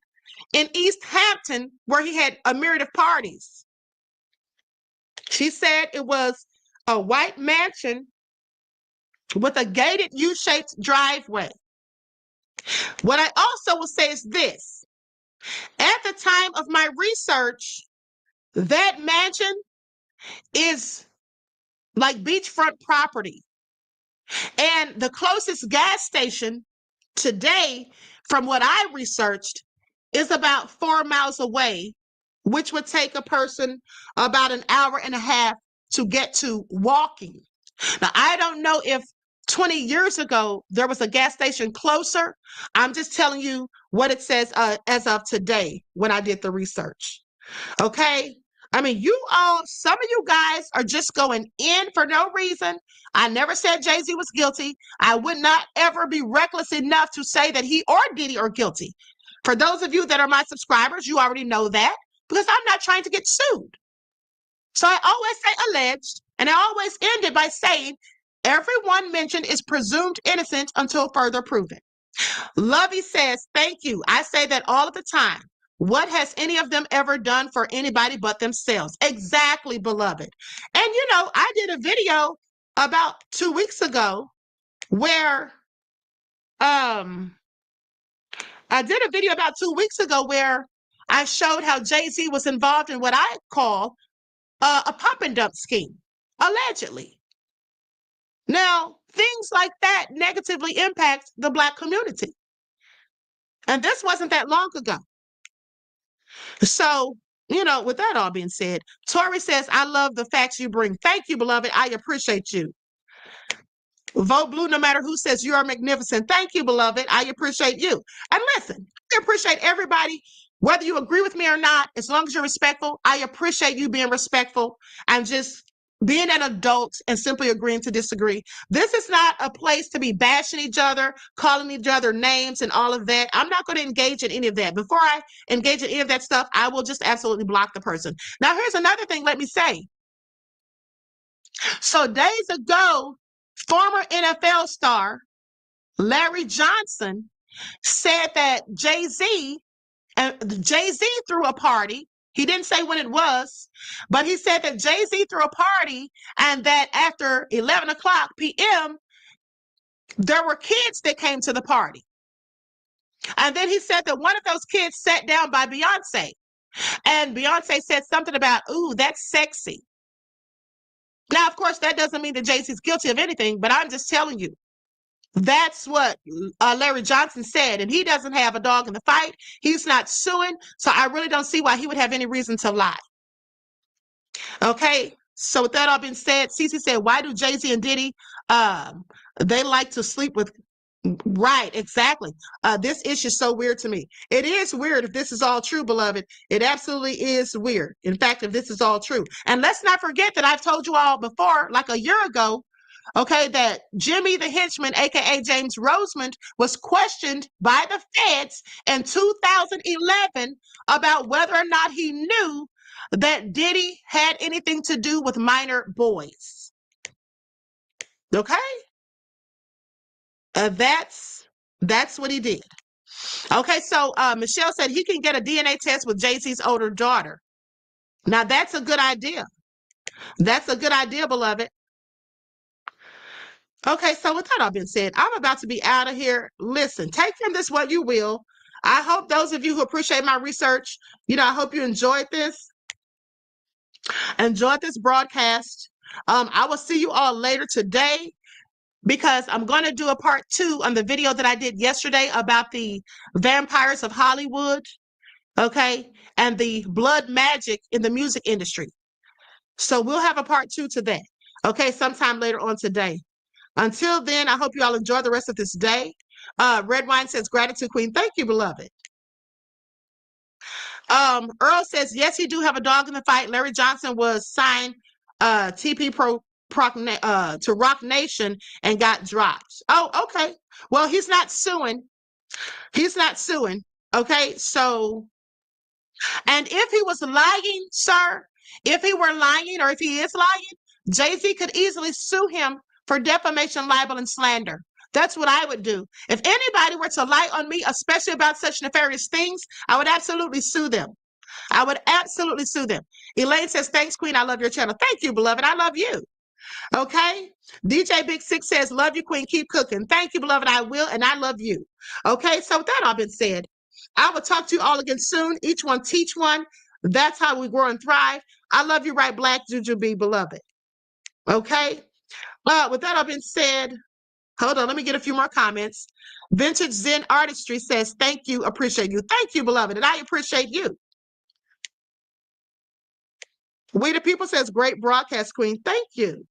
in East Hampton where he had a myriad of parties. She said it was a white mansion with a gated U-shaped driveway. What I also will say is this. At the time of my research, that mansion is like beachfront property. And the closest gas station today, from what I researched, is about 4 miles away, which would take a person about an hour and a half to get to walking. Now, I don't know if 20 years ago there was a gas station closer. I'm just telling you what it says as of today when I did the research. Okay? I mean, some of you guys are just going in for no reason. I never said Jay-Z was guilty. I would not ever be reckless enough to say that he or Diddy are guilty. For those of you that are my subscribers, you already know that, because I'm not trying to get sued. So I always say alleged, and I always end it by saying everyone mentioned is presumed innocent until further proven. Lovey says, thank you. I say that all of the time. What has any of them ever done for anybody but themselves? Exactly, beloved. And I did a video about 2 weeks ago where I showed how Jay-Z was involved in what I call a pump and dump scheme, allegedly. Now, things like that negatively impact the Black community. And this wasn't that long ago. So, with that all being said, Tori says, I love the facts you bring. Thank you, beloved. I appreciate you. Vote blue no matter who says you are magnificent. Thank you, beloved. I appreciate you. And listen, I appreciate everybody, whether you agree with me or not, as long as you're respectful. I appreciate you being respectful and just being an adult and simply agreeing to disagree. This is not a place to be bashing each other, calling each other names and all of that. I'm not going to engage in any of that. Before I engage in any of that stuff, I will just absolutely block the person. Now, here's another thing, let me say. So days ago, former NFL star Larry Johnson said that Jay-Z threw a party. He didn't say when it was, but he said that Jay-Z threw a party and that after 11 o'clock p.m., there were kids that came to the party. And then he said that one of those kids sat down by Beyonce. And Beyonce said something about, ooh, that's sexy. Now, of course, that doesn't mean that Jay-Z's guilty of anything, but I'm just telling you. That's what Larry Johnson said, and he doesn't have a dog in the fight. He's not suing, so I really don't see why he would have any reason to lie. Okay, so with that all being said, Cece said, why do Jay-Z and Diddy, they like to sleep with... Right, exactly. This issue is so weird to me. It is weird if this is all true, beloved. It absolutely is weird. In fact, if this is all true. And let's not forget that I've told you all before, like a year ago, okay, that Jimmy the henchman, aka James Rosemond, was questioned by the feds in 2011 about whether or not he knew that Diddy had anything to do with minor boys. Okay? That's what he did. Okay, so Michelle said he can get a DNA test with Jay-Z's older daughter. Now, that's a good idea. That's a good idea, beloved. Okay, so with that all being said, I'm about to be out of here. Listen, take from this what you will. I hope those of you who appreciate my research, I hope you enjoyed this. Enjoyed this broadcast. I will see you all later today, because I'm going to do a part 2 on the video that I did yesterday about the vampires of Hollywood, okay, and the blood magic in the music industry. So we'll have a part 2 to that, okay, sometime later on today. Until then, I hope you all enjoy the rest of this day. Red Wine says, gratitude, Queen. Thank you, beloved. Earl says, yes, he do have a dog in the fight. Larry Johnson was signed TP to Rock Nation and got dropped. Oh, okay. Well, he's not suing. He's not suing. Okay, so, and if he was lying, sir, if he were lying or if he is lying, Jay-Z could easily sue him for defamation, libel, and slander. That's what I would do. If anybody were to lie on me, especially about such nefarious things, I would absolutely sue them. I would absolutely sue them. Elaine says, thanks, Queen. I love your channel. Thank you, beloved. I love you. Okay. DJ Big Six says, love you, Queen. Keep cooking. Thank you, beloved. I will. And I love you. Okay. So with that all been said, I will talk to you all again soon. Each one teach one. That's how we grow and thrive. I love you, right? Black Juju B, beloved. Okay. With that all been said, hold on. Let me get a few more comments. Vintage Zen Artistry says, thank you. Appreciate you. Thank you, beloved. And I appreciate you. We the People says, great broadcast, Queen. Thank you.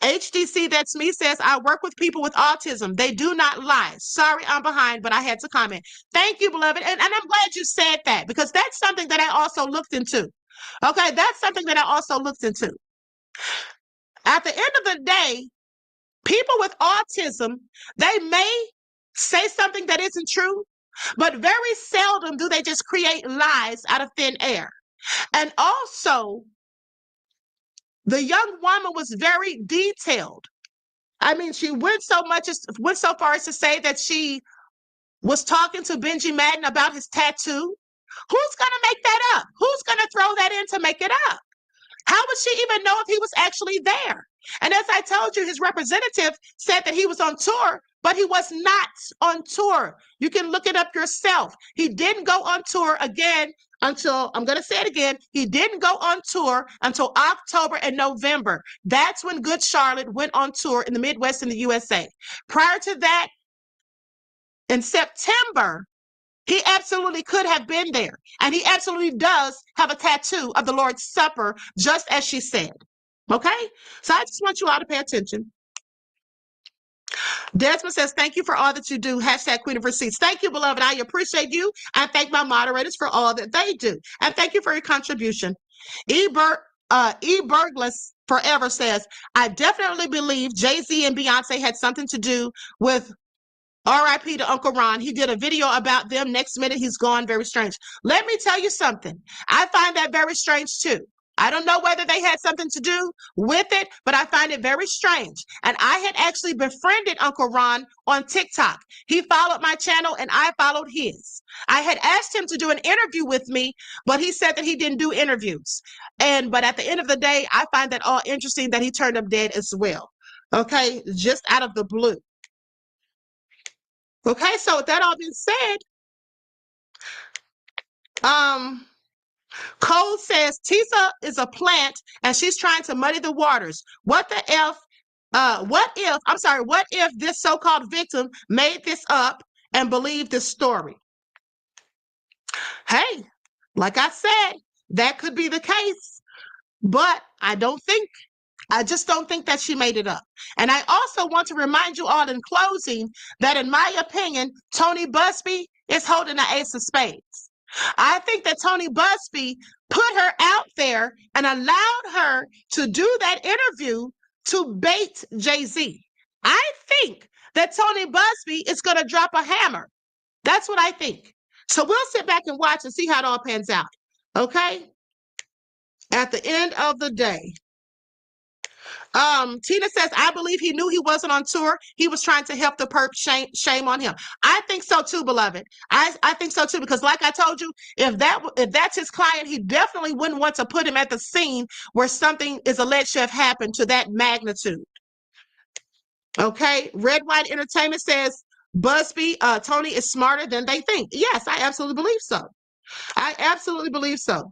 HDC, that's me, says, I work with people with autism. They do not lie. Sorry, I'm behind, but I had to comment. Thank you, beloved. And I'm glad you said that because that's something that I also looked into. Okay, that's something that I also looked into. At the end of the day, people with autism, they may say something that isn't true, but very seldom do they just create lies out of thin air. And also, the young woman was very detailed. I mean, she went so far as to say that she was talking to Benji Madden about his tattoo. Who's going to make that up? Who's going to throw that in to make it up? How would she even know if he was actually there? And as I told you, his representative said that he was on tour, but he was not on tour. You can look it up yourself. He didn't go on tour again until, I'm going to say it again, he didn't go on tour until October and November. That's when Good Charlotte went on tour in the Midwest in the USA. Prior to that, in September, he absolutely could have been there. And he absolutely does have a tattoo of the Lord's Supper, just as she said. Okay? So I just want you all to pay attention. Desmond says, thank you for all that you do. Hashtag Queen of Receipts. Thank you, beloved. I appreciate you. I thank my moderators for all that they do. And thank you for your contribution. E. Bergless Forever says, I definitely believe Jay-Z and Beyonce had something to do with R.I.P. to Uncle Ron. He did a video about them. Next minute, he's gone. Very strange. Let me tell you something. I find that very strange, too. I don't know whether they had something to do with it, but I find it very strange. And I had actually befriended Uncle Ron on TikTok. He followed my channel and I followed his. I had asked him to do an interview with me, but he said that he didn't do interviews. But at the end of the day, I find that all interesting that he turned up dead as well. Okay, just out of the blue. Okay, so with that all being said, Cole says Tisa is a plant and she's trying to muddy the waters. What if this so-called victim made this up and believed this story? Hey, like I said, that could be the case, but I just don't think that she made it up. And I also want to remind you all in closing that in my opinion, Tony Buzbee is holding the ace of spades. I think that Tony Buzbee put her out there and allowed her to do that interview to bait Jay-Z. I think that Tony Buzbee is going to drop a hammer. That's what I think. So we'll sit back and watch and see how it all pans out. Okay? At the end of the day, Tina says, I believe he knew he wasn't on tour. He was trying to help the perp. Shame on him. I think so too, beloved. I think so too, because like I told you, if that's his client, he definitely wouldn't want to put him at the scene where something is alleged to have happened to that magnitude. Okay. Red White Entertainment says, Buzbee, Tony is smarter than they think. Yes, I absolutely believe so. I absolutely believe so.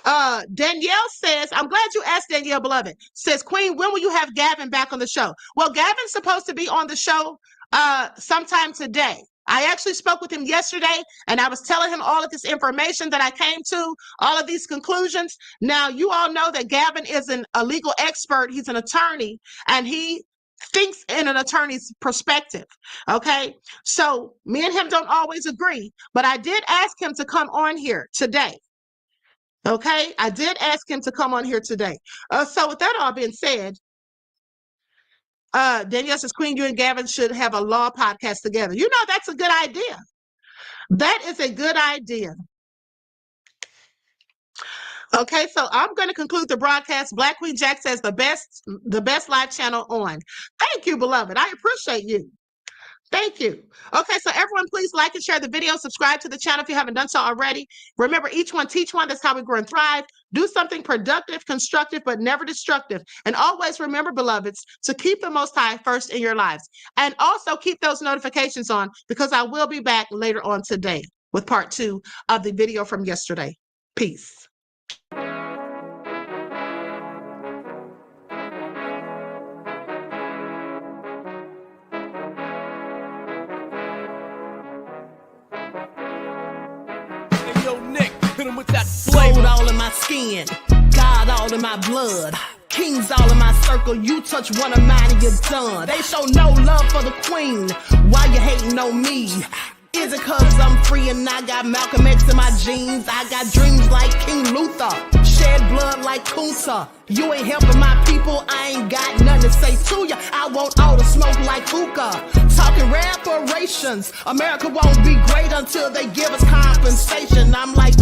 Danielle says, I'm glad you asked, Danielle, beloved. Says, Queen, when will you have Gavin back on the show? Well, Gavin's supposed to be on the show sometime today. I actually spoke with him yesterday, and I was telling him all of this information that I came to, all of these conclusions. Now, you all know that Gavin is a legal expert. He's an attorney, and he thinks in an attorney's perspective. Okay, so me and him don't always agree, but I did ask him to come on here today. Okay, I did ask him to come on here today. So with that all being said, Danielle says, Queen, you and Gavin should have a law podcast together. You know, that's a good idea. That is a good idea. Okay, so I'm going to conclude the broadcast. Black Queen Jack says the best live channel on. Thank you, beloved. I appreciate you. Thank you. Okay, so everyone, please like and share the video. Subscribe to the channel if you haven't done so already. Remember, each one teach one. That's how we grow and thrive. Do something productive, constructive, but never destructive. And always remember, beloveds, to keep the Most High first in your lives. And also keep those notifications on, because I will be back later on today with part 2 of the video from yesterday. Peace. Gold all in my skin, God all in my blood, kings all in my circle. You touch one of mine and you're done. They show no love for the queen. Why you hating on me? Is it cause I'm free and I got Malcolm X in my jeans? I got dreams like King Luther, shed blood like Kunta. You ain't helping my people, I ain't got nothing to say to ya. I want all the smoke like hookah. Talking reparations, America won't be great until they give us compensation. I'm like,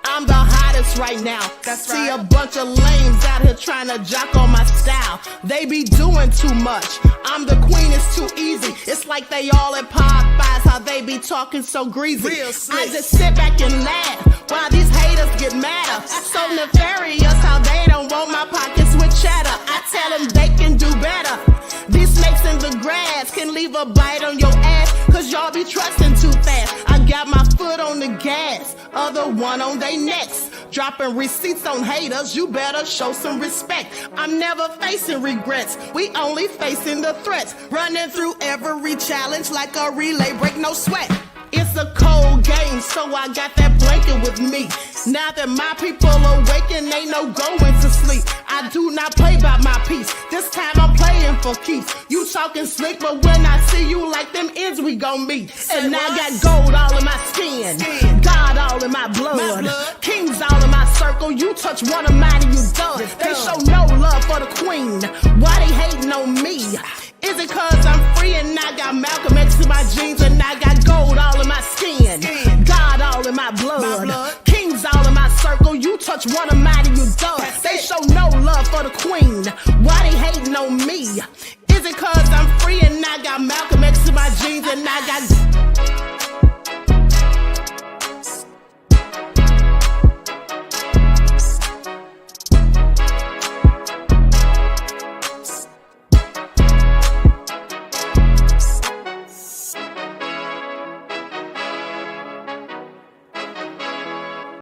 I'm the hottest right now. That's See right. A bunch of lames out here trying to jock on my style. They be doing too much. I'm the queen, it's too easy. It's like they all at Popeyes, how they be talking so greasy. I just sit back and laugh while these haters get madder. So nefarious how they don't want my pockets with cheddar. I tell them they can do better. These snakes in the grass can leave a bite on your ass, cause y'all be trusting too fast. I got my foot on the gas, other one on they necks. Dropping receipts on haters, you better show some respect. I'm never facing regrets, we only facing the threats. Running through every challenge like a relay, break no sweat. It's a cold game, so I got that blanket with me. Now that my people awaken, ain't no going to sleep. I do not play by my piece, this time I'm playing for keeps. You talking slick, but when I see you like them ends, we gon' meet. And I got gold all in my skin, God all in my blood, kings all in my circle. You touch one of mine and you done. They show no love for the queen. Why they hating on me? Is it cause I'm free and I got Malcolm X in my jeans and I got gold all in my skin, God all in my blood, kings all in my circle. You touch one of mine and you done. They show no love for the queen. Why they hating on me? Is it cause I'm free and I got Malcolm X in my jeans and I got